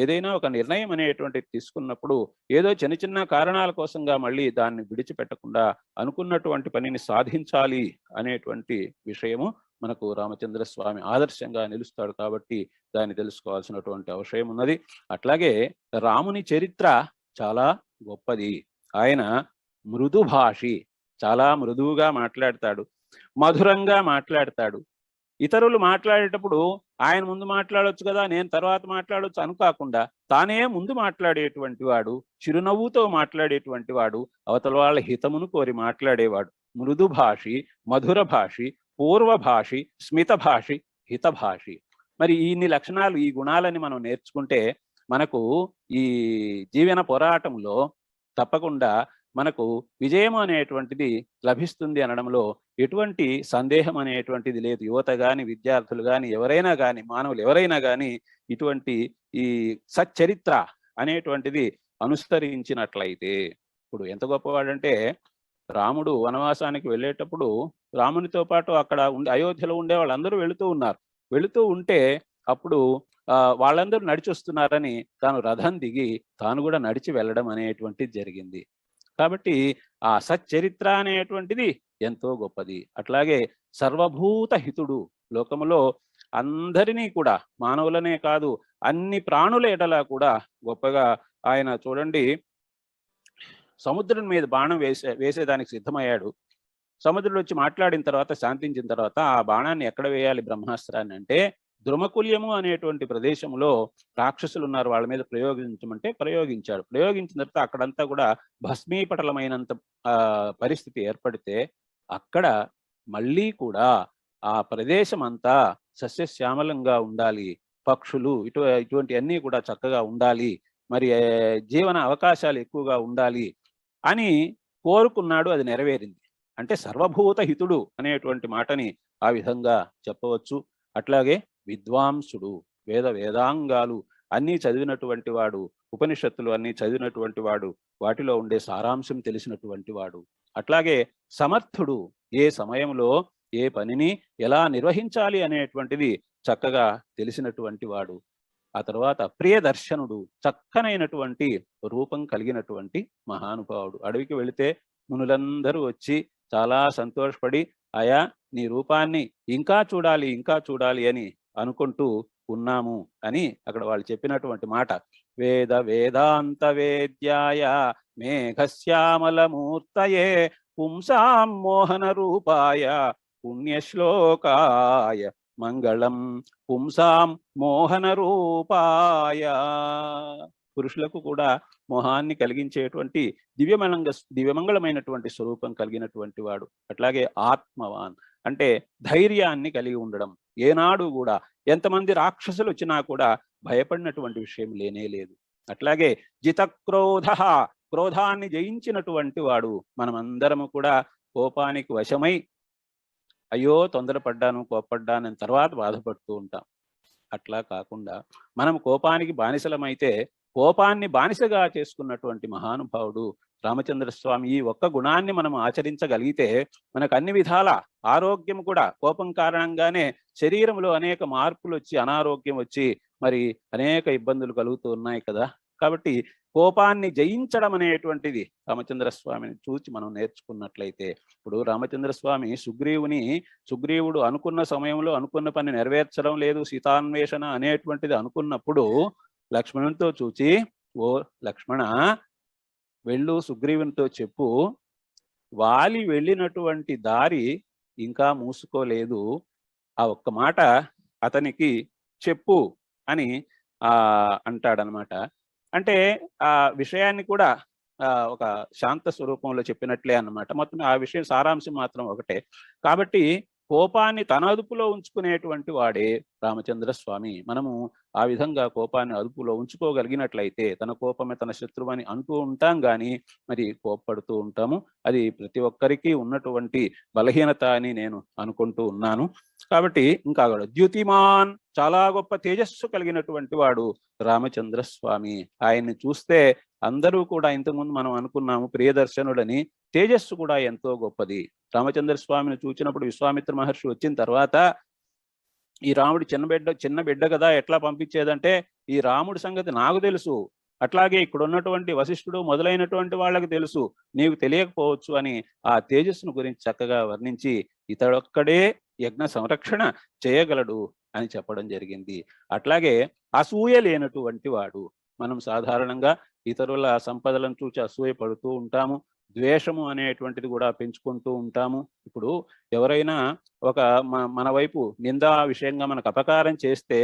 ఏదైనా ఒక నిర్ణయం అనేటువంటిది తీసుకున్నప్పుడు ఏదో చిన్న చిన్న కారణాల కోసంగా మళ్ళీ దాన్ని విడిచిపెట్టకుండా అనుకున్నటువంటి పనిని సాధించాలి అనేటువంటి విషయము మనకు రామచంద్ర స్వామి ఆదర్శంగా నిలుస్తాడు. కాబట్టి దాన్ని తెలుసుకోవాల్సినటువంటి అవసరం ఉన్నది. అట్లాగే రాముని చరిత్ర చాలా గొప్పది. ఆయన మృదుభాషి, చాలా మృదువుగా మాట్లాడతాడు, మధురంగా మాట్లాడతాడు. ఇతరులు మాట్లాడేటప్పుడు ఆయన ముందు మాట్లాడొచ్చు కదా, నేను తర్వాత మాట్లాడొచ్చు అనుకోకుండా తానే ముందు మాట్లాడేటువంటి వాడు, చిరునవ్వుతో మాట్లాడేటువంటి వాడు, అవతల వాళ్ళ హితమును కోరి మాట్లాడేవాడు. మృదుభాషి, మధుర భాషి, పూర్వభాషి, స్మితభాషి, హితభాషి. మరి ఇన్ని లక్షణాలు, ఈ గుణాలని మనం నేర్చుకుంటే మనకు ఈ జీవన పోరాటంలో తప్పకుండా మనకు విజయం అనేటువంటిది లభిస్తుంది అనడంలో ఎటువంటి సందేహం అనేటువంటిది లేదు. యువత కానీ, విద్యార్థులు కానీ, ఎవరైనా కానీ, మానవులు ఎవరైనా కానీ ఇటువంటి ఈ సచ్చరిత్ర అనేటువంటిది అనుసరించినట్లయితే, ఇప్పుడు ఎంత గొప్పవాడంటే రాముడు వనవాసానికి వెళ్ళేటప్పుడు రామునితో పాటు అక్కడ అయోధ్యలో ఉండే వాళ్ళందరూ వెళుతూ ఉంటే అప్పుడు వాళ్ళందరూ నడిచి వస్తున్నారని తాను రథం దిగి తాను కూడా నడిచి వెళ్ళడం అనేటువంటిది జరిగింది. కాబట్టి ఆ సచ్చరిత్ర అనేటువంటిది ఎంతో గొప్పది. అట్లాగే సర్వభూత హితుడు, లోకములో అందరినీ కూడా, మానవులనే కాదు అన్ని ప్రాణుల ఎడలా కూడా గొప్పగా ఆయన చూడండి, సముద్రం మీద బాణం వేసేదానికి సిద్ధమయ్యాడు. సముద్రుడు వచ్చి మాట్లాడిన తర్వాత, శాంతించిన తర్వాత ఆ బాణాన్ని ఎక్కడ వేయాలి బ్రహ్మాస్త్రాన్ని అంటే ద్రుమకుల్యము అనేటువంటి ప్రదేశంలో రాక్షసులు ఉన్నారు, వాళ్ళ మీద ప్రయోగించమంటే ప్రయోగించాడు. ప్రయోగించిన తర్వాత అక్కడంతా కూడా భస్మీపటలమైనంత పరిస్థితి ఏర్పడితే అక్కడ మళ్ళీ కూడా ఆ ప్రదేశం అంతా సస్యశ్యామలంగా ఉండాలి, పక్షులు ఇటువంటి అన్నీ కూడా చక్కగా ఉండాలి, మరి జీవన అవకాశాలు ఎక్కువగా ఉండాలి అని కోరుకున్నాడు. అది నెరవేరింది. అంటే సర్వభూత హితుడు అనేటువంటి మాటని ఆ విధంగా చెప్పవచ్చు. అట్లాగే విద్వాంసుడు, వేదాంగాలు అన్నీ చదివినటువంటి వాడు, ఉపనిషత్తులు అన్నీ చదివినటువంటి వాడు, వాటిలో ఉండే సారాంశం తెలిసినటువంటి వాడు. అట్లాగే సమర్థుడు, ఏ సమయంలో ఏ పనిని ఎలా నిర్వహించాలి అనేటువంటిది చక్కగా తెలిసినటువంటి వాడు. ఆ తర్వాత ప్రియదర్శనుడు, చక్కనైనటువంటి రూపం కలిగినటువంటి మహానుభావుడు. అడవికి వెళితే మునులందరూ వచ్చి చాలా సంతోషపడి, అయా నీ రూపాన్ని ఇంకా చూడాలి అని అనుకుంటూ ఉన్నాము అని అక్కడ వాళ్ళు చెప్పినటువంటి మాట. వేద వేదాంత వేద్యాయ మేఘశ్యామలమూర్తయే పుంసాం మోహన రూపాయ పుణ్యశ్లోకాయ మంగళం పుంసాం మోహన రూపాయ. పురుషులకు కూడా మోహాన్ని కలిగించేటువంటి దివ్యమంగళమైనటువంటి స్వరూపం కలిగినటువంటి వాడు. అట్లాగే ఆత్మవాన్ అంటే ధైర్యాన్ని కలిగి ఉండడం. ఏనాడు కూడా ఎంతమంది రాక్షసులు వచ్చినా కూడా భయపడినటువంటి విషయం లేనే లేదు. అట్లాగే జితక్రోధ క్రోధాన్ని జయించినటువంటి వాడు. మనమందరము కూడా కోపానికి వశమై అయ్యో తొందరపడ్డాను కోపడ్డానని తర్వాత బాధపడుతూ ఉంటాం. అట్లా కాకుండా మనం కోపానికి బానిసలమైతే కోపాన్ని బానిసగా చేసుకున్నటువంటి మహానుభావుడు రామచంద్రస్వామి. ఈ ఒక్క గుణాన్ని మనం ఆచరించగలిగితే మనకు అన్ని విధాల ఆరోగ్యం కూడా, కోపం కారణంగానే శరీరంలో అనేక మార్పులు వచ్చి అనారోగ్యం వచ్చి మరి అనేక ఇబ్బందులు కలుగుతూ ఉన్నాయి కదా. కాబట్టి కోపాన్ని జయించడం అనేటువంటిది రామచంద్రస్వామిని చూచి మనం నేర్చుకున్నట్లయితే, ఇప్పుడు రామచంద్రస్వామి సుగ్రీవుడు అనుకున్న సమయంలో అనుకున్న పని నెరవేర్చడం లేదు, సీతాన్వేషణ అనేటువంటిది అనుకున్నప్పుడు లక్ష్మణునితో చూచి, ఓ లక్ష్మణ వెళ్ళు సుగ్రీవునితో చెప్పు, వాలి వెళ్ళినటువంటి దారి ఇంకా మూసుకోలేదు, ఆ ఒక్క మాట అతనికి చెప్పు అని అంటాడనమాట. అంటే ఆ విషయాన్ని కూడా ఒక శాంత స్వరూపంలో చెప్పినట్లే అన్నమాట. మొత్తం ఆ విషయం సారాంశం మాత్రం ఒకటే. కాబట్టి కోపాన్ని తన అదుపులో ఉంచుకునేటువంటి వాడే రామచంద్ర స్వామి. మనము ఆ విధంగా కోపాన్ని అదుపులో ఉంచుకోగలిగినట్లయితే, తన కోపమే తన శత్రువు అని అంటూ ఉంటాం కానీ మరి కోప్పడుతూ ఉంటాము. అది ప్రతి ఒక్కరికి ఉన్నటువంటి బలహీనత అని నేను అనుకుంటూ ఉన్నాను. కాబట్టి ఇంకా ద్యుతిమాన్ చాలా గొప్ప తేజస్సు కలిగినటువంటి వాడు రామచంద్ర స్వామి. ఆయన్ని చూస్తే అందరూ కూడా, ఇంతకుముందు మనం అనుకున్నాము ప్రియదర్శనుడని, తేజస్సు కూడా ఎంతో గొప్పది. రామచంద్ర స్వామిని చూచినప్పుడు విశ్వామిత్ర మహర్షి వచ్చిన తర్వాత, ఈ రాముడు చిన్న బిడ్డ కదా ఎట్లా పంపించేదంటే, ఈ రాముడి సంగతి నాకు తెలుసు, అట్లాగే ఇక్కడ ఉన్నటువంటి వశిష్ఠుడు మొదలైనటువంటి వాళ్ళకి తెలుసు, నీకు తెలియకపోవచ్చు అని ఆ తేజస్సును గురించి చక్కగా వర్ణించి ఇతడొక్కడే యజ్ఞ సంరక్షణ చేయగలడు అని చెప్పడం జరిగింది. అట్లాగే అసూయ లేనటువంటి వాడు. మనం సాధారణంగా ఇతరుల సంపదలను చూసి అసూయ పడుతూ ఉంటాము, ద్వేషము అనేటువంటిది కూడా పెంచుకుంటూ ఉంటాము. ఇప్పుడు ఎవరైనా ఒక మన వైపు నిందా విషయంగా మనకు అపకారం చేస్తే,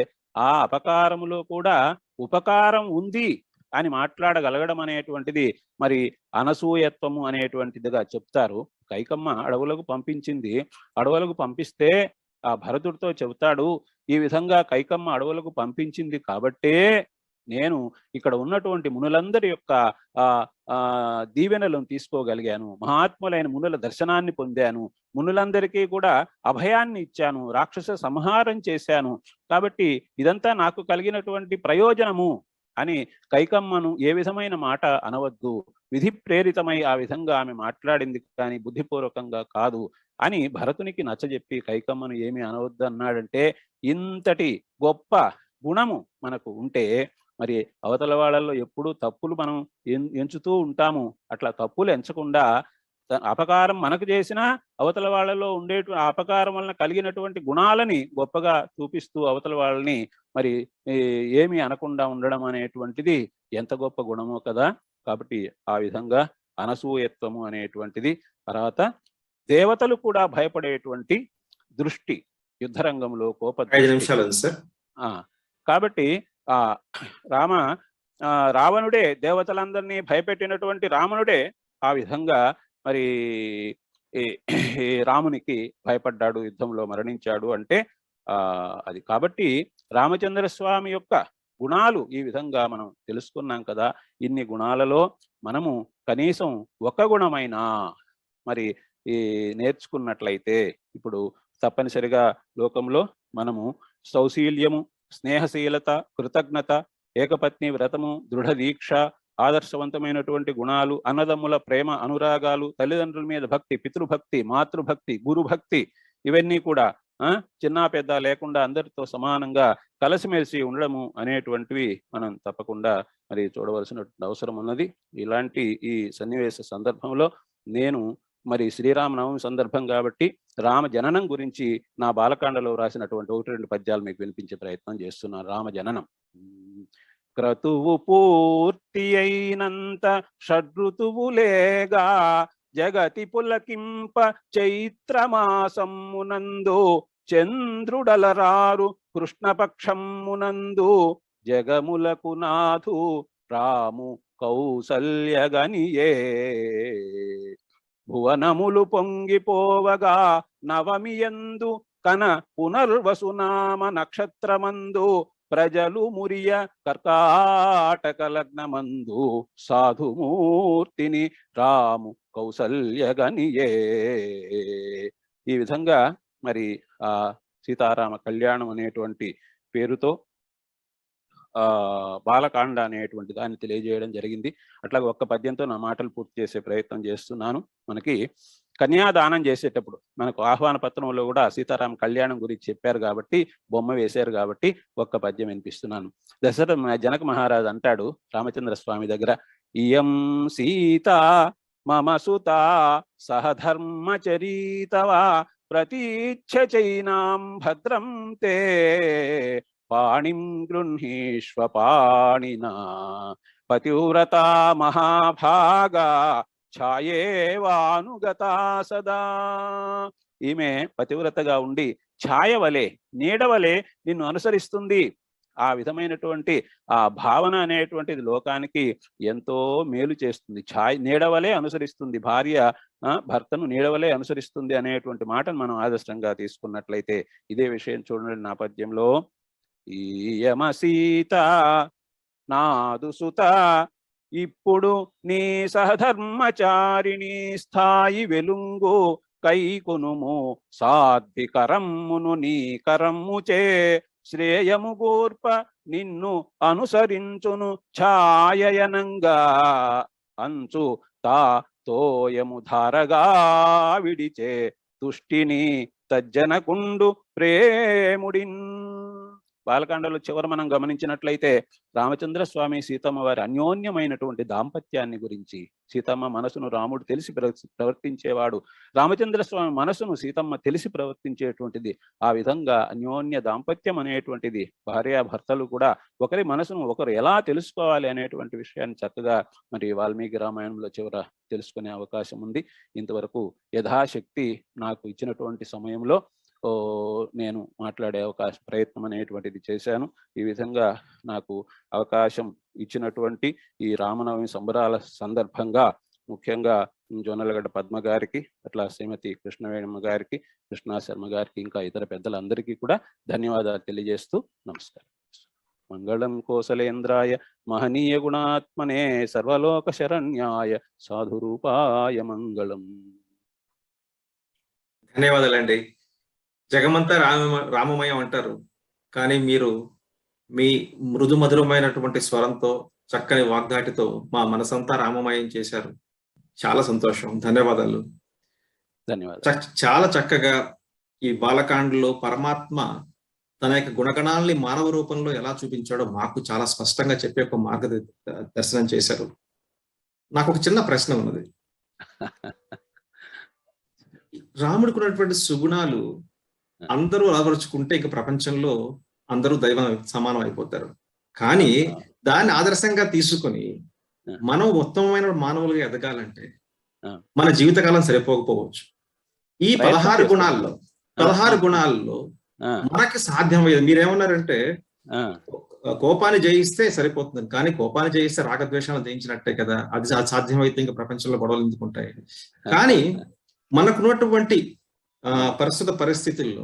ఆ అపకారములో కూడా ఉపకారం ఉంది అని మాట్లాడగలగడం అనేటువంటిది మరి అనసూయత్వము అనేటువంటిదిగా చెప్తారు. కైకమ్మ అడవులకు పంపించింది. అడవులకు పంపిస్తే ఆ భరతుడితో చెబుతాడు, ఈ విధంగా కైకమ్మ అడవులకు పంపించింది కాబట్టే నేను ఇక్కడ ఉన్నటువంటి మునులందరి యొక్క దీవెనలను తీసుకోగలిగాను, మహాత్ములైన మునుల దర్శనాన్ని పొందాను, మునులందరికీ కూడా అభయాన్ని ఇచ్చాను, రాక్షస సంహారం చేశాను, కాబట్టి ఇదంతా నాకు కలిగినటువంటి ప్రయోజనము అని కైకమ్మను ఏ విధమైన మాట అనవద్దు, విధి ప్రేరితమై ఆ విధంగా ఆమె మాట్లాడింది కానీ బుద్ధిపూర్వకంగా కాదు అని భరతునికి నచ్చజెప్పి కైకమ్మను ఏమి అనవద్దు అన్నాడంటే, ఇంతటి గొప్ప గుణము మనకు ఉంటే మరి అవతల వాళ్ళల్లో ఎప్పుడూ తప్పులు మనం ఎంచుతూ ఉంటాము. అట్లా తప్పులు ఎంచకుండా అపకారం మనకు చేసినా అవతల వాళ్ళలో ఉండేటువంటి అపకారం వలన కలిగినటువంటి గుణాలని గొప్పగా చూపిస్తూ అవతల వాళ్ళని మరి ఏమీ అనకుండా ఉండడం అనేటువంటిది ఎంత గొప్ప గుణమో కదా. కాబట్టి ఆ విధంగా అనసూయత్వము అనేటువంటిది. తర్వాత దేవతలు కూడా భయపడేటువంటి దృష్టి యుద్ధరంగంలో కోప కాబట్టి రావణుడే దేవతలందరినీ భయపెట్టినటువంటి రావణుడే ఆ విధంగా మరి రామునికి భయపడ్డాడు, యుద్ధంలో మరణించాడు అంటే అది. కాబట్టి రామచంద్ర స్వామి యొక్క గుణాలు ఈ విధంగా మనం తెలుసుకున్నాం కదా. ఇన్ని గుణాలలో మనము కనీసం ఒక గుణమైనా మరి నేర్చుకున్నట్లయితే ఇప్పుడు తప్పనిసరిగా లోకంలో మనము సౌశీల్యము, స్నేహశీలత, కృతజ్ఞత, ఏకపత్ని వ్రతము, దృఢ దీక్ష, ఆదర్శవంతమైనటువంటి గుణాలు, అన్నదమ్ముల ప్రేమ అనురాగాలు, తల్లిదండ్రుల మీద భక్తి, పితృభక్తి, మాతృభక్తి, గురుభక్తి, ఇవన్నీ కూడా చిన్న పెద్ద లేకుండా అందరితో సమానంగా కలిసిమెలిసి ఉండడము అనేటువంటివి మనం తప్పకుండా మరి చూడవలసినటువంటి అవసరం ఉన్నది. ఇలాంటి ఈ సన్నివేశ సందర్భంలో నేను మరి శ్రీరామనవమి సందర్భం కాబట్టి రామ జననం గురించి నా బాలకాండలో రాసినటువంటి 1-2 పద్యాలు మీకు వినిపించే ప్రయత్నం చేస్తున్నాను. రామ జననం. క్రతువు పూర్తి అయినంత షడ్ఋతువులేగా జగతి పులకింప చైత్రమాసమునందు చంద్రుడలరారు కృష్ణపక్షమునందు జగములకు నాథు రాము కౌసల్యగనియే భువనములు పొంగిపోవగా నవమియందు కన పునర్వసునామ నక్షత్రమందు ప్రజలు మురియ కర్కాటక లగ్నమందు సాధుమూర్తిని రాము కౌసల్యగనియే. ఈ విధంగా మరి ఆ సీతారామ కళ్యాణం అనేటువంటి పేరుతో బాలకాండ అనేటువంటి దాన్ని తెలియజేయడం జరిగింది. అట్లాగే ఒక్క పద్యంతో నా మాటలు పూర్తి చేసే ప్రయత్నం చేస్తున్నాను. మనకి కన్యాదానం చేసేటప్పుడు మనకు ఆహ్వాన పత్రంలో కూడా సీతారామ కళ్యాణం గురించి చెప్పారు కాబట్టి, బొమ్మ వేశారు కాబట్టి ఒక్క పద్యం వినిపిస్తున్నాను. జనక మహారాజు అంటాడు రామచంద్ర స్వామి దగ్గర, ఇయం సీత మమ సుత సహధర్మచరీతవా ప్రతీచ్ఛ చైనాం భద్రం తే పాణిం గృహీష్వ పాణినా పతివ్రత మహాభాగా ఛాయేవానుగతా సదా. ఈమె పతివ్రతగా ఉండి ఛాయవలే నీడవలే నిన్ను అనుసరిస్తుంది. ఆ విధమైనటువంటి ఆ భావన అనేటువంటిది లోకానికి ఎంతో మేలు చేస్తుంది. నీడవలే అనుసరిస్తుంది, భార్య భర్తను నీడవలే అనుసరిస్తుంది అనేటువంటి మాటను మనం ఆదర్శంగా తీసుకున్నట్లయితే ఇదే విషయం చూడండి నా పద్యంలో. ఈయమ సీత నాదు సుత ఇప్పుడు నీ సహధర్మచారిణి స్థాయి వెలుంగు కైకొనుము సాధ్వికరమ్మును నీ కరమ్ముచే శ్రేయము గూర్ప నిన్ను అనుసరించును ఛాయయనంగా అంచు తా తోయము ధారగా విడిచే తుష్టిని తజ్జనకుండు ప్రేముడిన్. బాలకాండలో చివరి మనం గమనించినట్లయితే రామచంద్ర స్వామి సీతమ్మ వారి అన్యోన్యమైనటువంటి దాంపత్యాన్ని గురించి, సీతమ్మ మనసును రాముడు తెలిసి ప్రవర్తించేవాడు, రామచంద్ర స్వామి మనసును సీతమ్మ తెలిసి ప్రవర్తించేటువంటిది. ఆ విధంగా అన్యోన్య దాంపత్యం అనేటువంటిది భార్యాభర్తలు కూడా ఒకరి మనసును ఒకరు ఎలా తెలుసుకోవాలి అనేటువంటి విషయాన్ని చక్కగా మరి వాల్మీకి రామాయణంలో చివర తెలుసుకునే అవకాశం ఉంది. ఇంతవరకు యథాశక్తి నాకు ఇచ్చినటువంటి సమయంలో నేను మాట్లాడే ప్రయత్నం అనేటువంటిది చేశాను. ఈ విధంగా నాకు అవకాశం ఇచ్చినటువంటి ఈ రామనవమి సంబరాల సందర్భంగా ముఖ్యంగా జొన్నలగడ్డ పద్మ గారికి, అట్లా శ్రీమతి కృష్ణవేణమ్మ గారికి, కృష్ణా శర్మ గారికి, ఇంకా ఇతర పెద్దలందరికీ కూడా ధన్యవాదాలు తెలియజేస్తూ నమస్కారం. మంగళం కోసలేంద్రాయ మహనీయ గుణాత్మనే సర్వలోక శరణ్యాయ సాధురూపాయ మంగళం. ధన్యవాదాలండి. జగమంతా రామమయం అంటారు, కానీ మీరు మీ మృదు మధురమైనటువంటి స్వరంతో, చక్కని వాగ్దాటితో మా మనసంతా రామమయం చేశారు. చాలా సంతోషం. ధన్యవాదాలు. చాలా చక్కగా ఈ బాలకాండలో పరమాత్మ తన యొక్క గుణగణాలని మానవ రూపంలో ఎలా చూపించాడో మాకు చాలా స్పష్టంగా చెప్పే ఒక మార్గదర్శనం చేశారు. నాకు ఒక చిన్న ప్రశ్న ఉన్నది. రాముడికి ఉన్నటువంటి సుగుణాలు అందరూ అలవరుచుకుంటే ఇక ప్రపంచంలో అందరూ దైవం సమానం అయిపోతారు. కానీ దాన్ని ఆదర్శంగా తీసుకొని మనం ఉత్తమమైన మానవులుగా ఎదగాలంటే మన జీవితకాలం సరిపోకపోవచ్చు. ఈ 16 గుణాల్లో మనకి సాధ్యమయ్యేది మీరేమన్నారంటే కోపాన్ని జయిస్తే సరిపోతుంది, కానీ కోపాన్ని జయిస్తే రాగద్వేషాలను జయించినట్టే కదా, అది సాధ్యమైతే ఇంకా ప్రపంచంలో గొడవలు ఎందుకుంటాయి. కానీ మనకున్నటువంటి ప్రస్తుత పరిస్థితుల్లో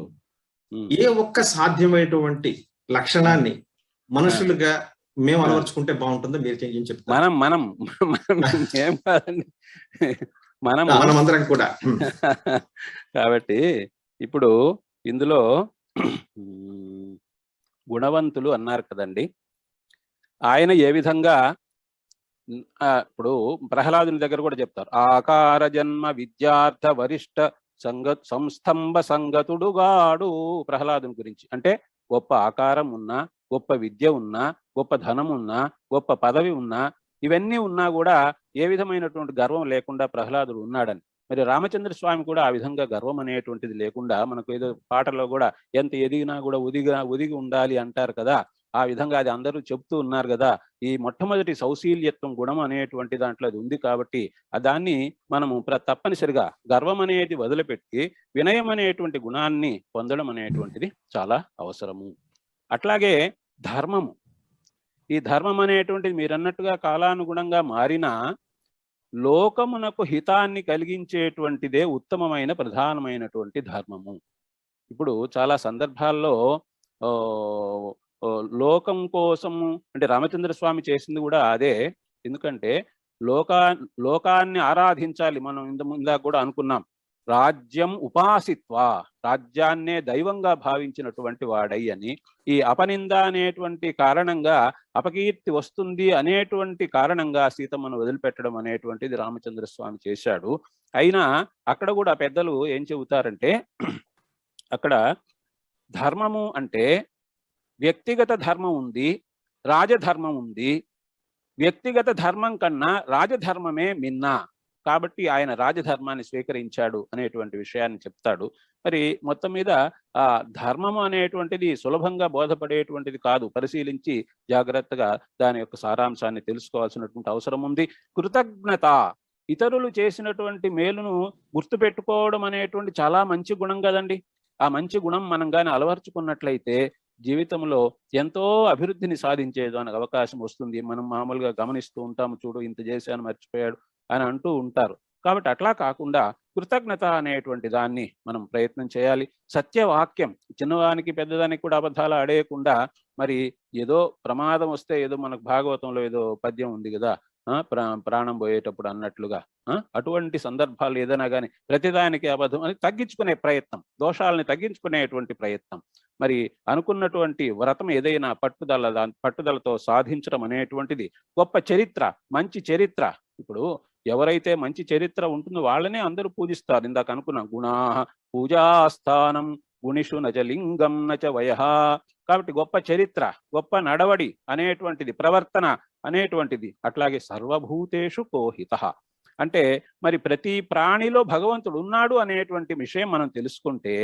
ఏ ఒక్క సాధ్యమైనటువంటి లక్షణాన్ని మనుషులుగా మేము అలవర్చుకుంటే బాగుంటుందో మీరు ఏం చెప్తారు? మనమందరం కూడా. కాబట్టి ఇప్పుడు ఇందులో గుణవంతులు అన్నారు కదండి, ఆయన ఏ విధంగా ఇప్పుడు ప్రహ్లాదుని దగ్గర కూడా చెప్తారు, ఆకార జన్మ విద్యార్థ వరిష్ట సంస్తంభ సంగతుడుగాడు. ప్రహ్లాదుని గురించి అంటే గొప్ప ఆకారం ఉన్నా, గొప్ప విద్య ఉన్నా, గొప్ప ధనం ఉన్నా, గొప్ప పదవి ఉన్నా, ఇవన్నీ ఉన్నా కూడా ఏ విధమైనటువంటి గర్వం లేకుండా ప్రహ్లాదుడు ఉన్నాడని. మరి రామచంద్ర స్వామి కూడా ఆ విధంగా గర్వం అనేటువంటిది లేకుండా, మనకు ఏదో పాటలో కూడా ఎంత ఎదిగినా కూడా ఒదిగి ఉండాలి అంటారు కదా, ఆ విధంగా అది అందరూ చెప్తూ ఉన్నారు కదా. ఈ మొట్టమొదటి సౌశీల్యత్వం గుణం అనేటువంటి దాంట్లో అది ఉంది కాబట్టి దాన్ని మనము తప్పనిసరిగా గర్వం అనేది వదిలిపెట్టి వినయం అనేటువంటి గుణాన్ని పొందడం అనేటువంటిది చాలా అవసరము. అట్లాగే ధర్మము, ఈ ధర్మం అనేటువంటిది మీరన్నట్టుగా కాలానుగుణంగా మారినా లోకమునకు హితాన్ని కలిగించేటువంటిదే ఉత్తమమైన ప్రధానమైనటువంటి ధర్మము. ఇప్పుడు చాలా సందర్భాల్లో లోకం కోసము అంటే రామచంద్ర స్వామి చేసింది కూడా అదే. ఎందుకంటే లోకాన్ని ఆరాధించాలి. మనం ఇందాక కూడా అనుకున్నాం, రాజ్యం ఉపాసిత్వా, రాజ్యాన్నే దైవంగా భావించినటువంటి వాడై అని. ఈ అపనింద అనేటువంటి కారణంగా, అపకీర్తి వస్తుంది అనేటువంటి కారణంగా సీతమ్మను వదిలిపెట్టడం అనేటువంటిది రామచంద్ర స్వామి చేశాడు. అయినా అక్కడ కూడా పెద్దలు ఏం చెబుతారంటే, అక్కడ ధర్మము అంటే వ్యక్తిగత ధర్మం ఉంది, రాజధర్మం ఉంది. వ్యక్తిగత ధర్మం కన్నా రాజధర్మమే మిన్న, కాబట్టి ఆయన రాజధర్మాన్ని స్వీకరించాడు అనేటువంటి విషయాన్ని చెప్తాడు. మరి మొత్తం మీద ఆ ధర్మము అనేటువంటిది సులభంగా బోధపడేటువంటిది కాదు. పరిశీలించి జాగ్రత్తగా దాని యొక్క సారాంశాన్ని తెలుసుకోవాల్సినటువంటి అవసరం ఉంది. కృతజ్ఞత, ఇతరులు చేసినటువంటి మేలును గుర్తుపెట్టుకోవడం అనేటువంటి చాలా మంచి గుణం కదండి. ఆ మంచి గుణం మనం కానీ అలవర్చుకున్నట్లయితే జీవితంలో ఎంతో అభివృద్ధిని సాధించేదానికి అవకాశం వస్తుంది. మనం మామూలుగా గమనిస్తూ ఉంటాము, చూడు ఇంత చేశాను మర్చిపోయాడు అని అంటూ ఉంటారు. కాబట్టి అట్లా కాకుండా కృతజ్ఞత అనేటువంటి దాన్ని మనం ప్రయత్నం చేయాలి. సత్యవాక్యం, చిన్నవానికి పెద్దదానికి కూడా అబద్ధాలు ఆడేయకుండా, మరి ఏదో ప్రమాదం వస్తే, ఏదో మనకు భాగవతంలో ఏదో పద్యం ఉంది కదా, ప్రాణం పోయేటప్పుడు అన్నట్లుగా, అటువంటి సందర్భాలు ఏదైనా కానీ ప్రతిదానికి అబద్ధం అని తగ్గించుకునే ప్రయత్నం, దోషాలని తగ్గించుకునేటువంటి ప్రయత్నం, మరి అనుకున్నటువంటి వ్రతం ఏదైనా పట్టుదలతో సాధించడం అనేటువంటిది గొప్ప చరిత్ర, మంచి చరిత్ర. ఇప్పుడు ఎవరైతే మంచి చరిత్ర ఉంటుందో వాళ్ళనే అందరూ పూజిస్తారు. ఇందాక అనుకున్నాం, గుణా పూజాస్థానం గుణిషు నచ లింగం నచ వయః. కాబట్టి గొప్ప చరిత్ర, గొప్ప నడవడి అనేటువంటిది, ప్రవర్తన అనేటువంటిది. అట్లాగే సర్వభూతేషు కోహితః అంటే మరి ప్రతి ప్రాణిలో భగవంతుడు ఉన్నాడు అనేటువంటి విషయం మనం తెలుసుకుంటే,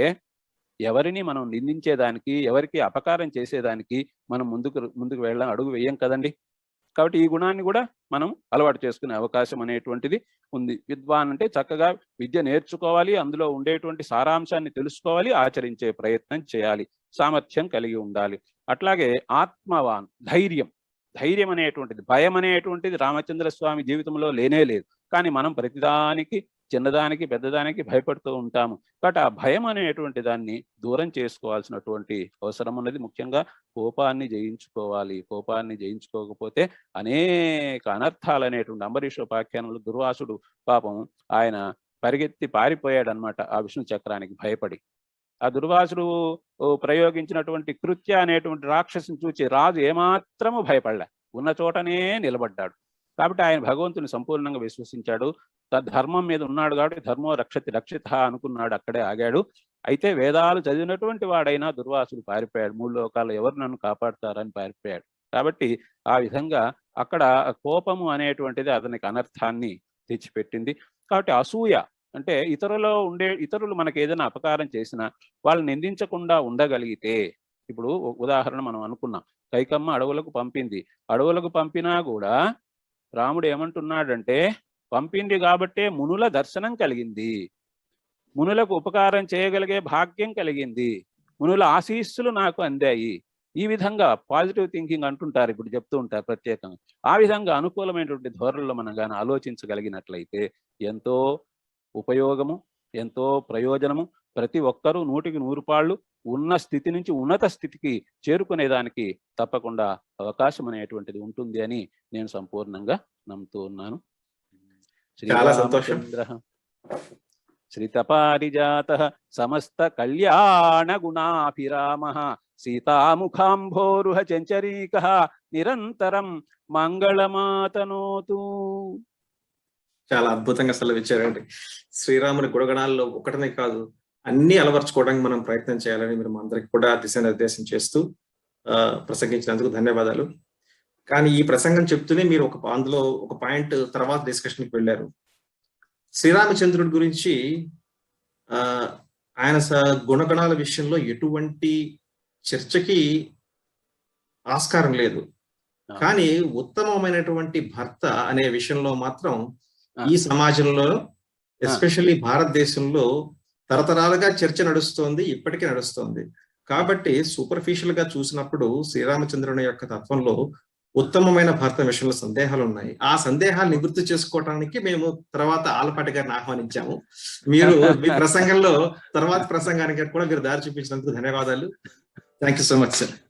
ఎవరిని మనం నిందించేదానికి, ఎవరికి అపకారం చేసేదానికి మనం ముందుకు వెళ్ళడం అడుగు వేయం కదండి. కాబట్టి ఈ గుణాన్ని కూడా మనం అలవాటు చేసుకునే అవకాశం అనేటువంటిది ఉంది. విద్వాన్ అంటే చక్కగా విద్య నేర్చుకోవాలి, అందులో ఉండేటువంటి సారాంశాన్ని తెలుసుకోవాలి, ఆచరించే ప్రయత్నం చేయాలి, సామర్థ్యం కలిగి ఉండాలి. అట్లాగే ఆత్మవాన్, ధైర్యం అనేటువంటిది, భయం అనేటువంటిది రామచంద్ర స్వామి జీవితంలో లేనే లేదు. కానీ మనం ప్రతిదానికి, చిన్నదానికి పెద్దదానికి భయపడుతూ ఉంటాము. కాబట్టి ఆ భయం అనేటువంటి దాన్ని దూరం చేసుకోవాల్సినటువంటి అవసరం ఉన్నది. ముఖ్యంగా కోపాన్ని జయించుకోవాలి. కోపాన్ని జయించుకోకపోతే అనేక అనర్థాలు అనేటువంటి అంబరీషోపాఖ్యానంలో దుర్వాసుడు పాపం ఆయన పరిగెత్తి పారిపోయాడనమాట ఆ విష్ణు చక్రానికి భయపడి. ఆ దుర్వాసుడు ప్రయోగించినటువంటి కృత్య అనేటువంటి రాక్షసుని చూచి రాజు ఏమాత్రము భయపడలే, ఉన్న చోటనే నిలబడ్డాడు. కాబట్టి ఆయన భగవంతుని సంపూర్ణంగా విశ్వసించాడు. ధర్మం మీద ఉన్నాడు కాబట్టి ధర్మో రక్షిత అనుకున్నాడు, అక్కడే ఆగాడు. అయితే వేదాలు చదివినటువంటి వాడైనా దుర్వాసుడు పారిపోయాడు. 3 లోకాలు ఎవరు నన్ను కాపాడుతారని పారిపోయాడు. కాబట్టి ఆ విధంగా అక్కడ కోపము అనేటువంటిది అతనికి అనర్థాన్ని తెచ్చిపెట్టింది. కాబట్టి అసూయ అంటే ఇతరులు మనకి ఏదైనా అపకారం చేసినా వాళ్ళని నిందించకుండా ఉండగలిగితే, ఇప్పుడు ఉదాహరణ మనం అనుకున్నాం, కైకమ్మ అడవులకు పంపింది. అడవులకు పంపినా కూడా రాముడు ఏమంటున్నాడంటే, పంపింది కాబట్టే మునుల దర్శనం కలిగింది, మునులకు ఉపకారం చేయగలిగే భాగ్యం కలిగింది, మునుల ఆశీస్సులు నాకు అందాయి. ఈ విధంగా పాజిటివ్ థింకింగ్ అంటుంటారు, ఇప్పుడు చెప్తూ ఉంటారు ప్రత్యేకంగా. ఆ విధంగా అనుకూలమైనటువంటి ధోరణిలో మనం కానీ ఆలోచించగలిగినట్లయితే ఎంతో ఉపయోగము, ఎంతో ప్రయోజనము. ప్రతి ఒక్కరూ 100కి 100 పాళ్ళు ఉన్న స్థితి నుంచి ఉన్నత స్థితికి చేరుకునేదానికి తప్పకుండా అవకాశం అనేటువంటిది ఉంటుంది అని నేను సంపూర్ణంగా నమ్ముతూ ఉన్నాను. శ్రీరామచంద్ర శ్రీతపారిజాతః సమస్త కళ్యాణ గుణాభిరామః సీతాముఖాంభోరుహ చంచరీకః నిరంతరం మంగళమాతనోతు. చాలా అద్భుతంగా సెలవిచ్చారండి. శ్రీరాముని గుణగణాల్లో ఒకటనే కాదు, అన్ని అలవర్చుకోవడానికి మనం ప్రయత్నం చేయాలని మీరు అందరికి కూడా దిశానిర్దేశం చేస్తూ ప్రసంగించినందుకు ధన్యవాదాలు. కానీ ఈ ప్రసంగం చెప్తూనే మీరు అందులో ఒక పాయింట్ తర్వాత డిస్కషన్కి వెళ్ళారు. శ్రీరామచంద్రుడి గురించి ఆ ఆయన గుణగణాల విషయంలో ఎటువంటి చర్చకి ఆస్కారం లేదు. కానీ ఉత్తమమైనటువంటి భర్త అనే విషయంలో మాత్రం ఈ సమాజంలో, ఎస్పెషల్లీ భారతదేశంలో తరతరాలుగా చర్చ నడుస్తోంది, ఇప్పటికీ నడుస్తోంది. కాబట్టి సూపర్ఫిషియల్ గా చూసినప్పుడు శ్రీరామచంద్రుని యొక్క తత్వంలో ఉత్తమమైన భర్త విషయంలో సందేహాలు ఉన్నాయి. ఆ సందేహాలు నివృత్తి చేసుకోవడానికి మేము తర్వాత ఆలపాటి గారిని ఆహ్వానించాము. మీరు మీ ప్రసంగంలో తర్వాత ప్రసంగానికి కూడా మీరు దారి చూపించినందుకు ధన్యవాదాలు. Thank you so much sir.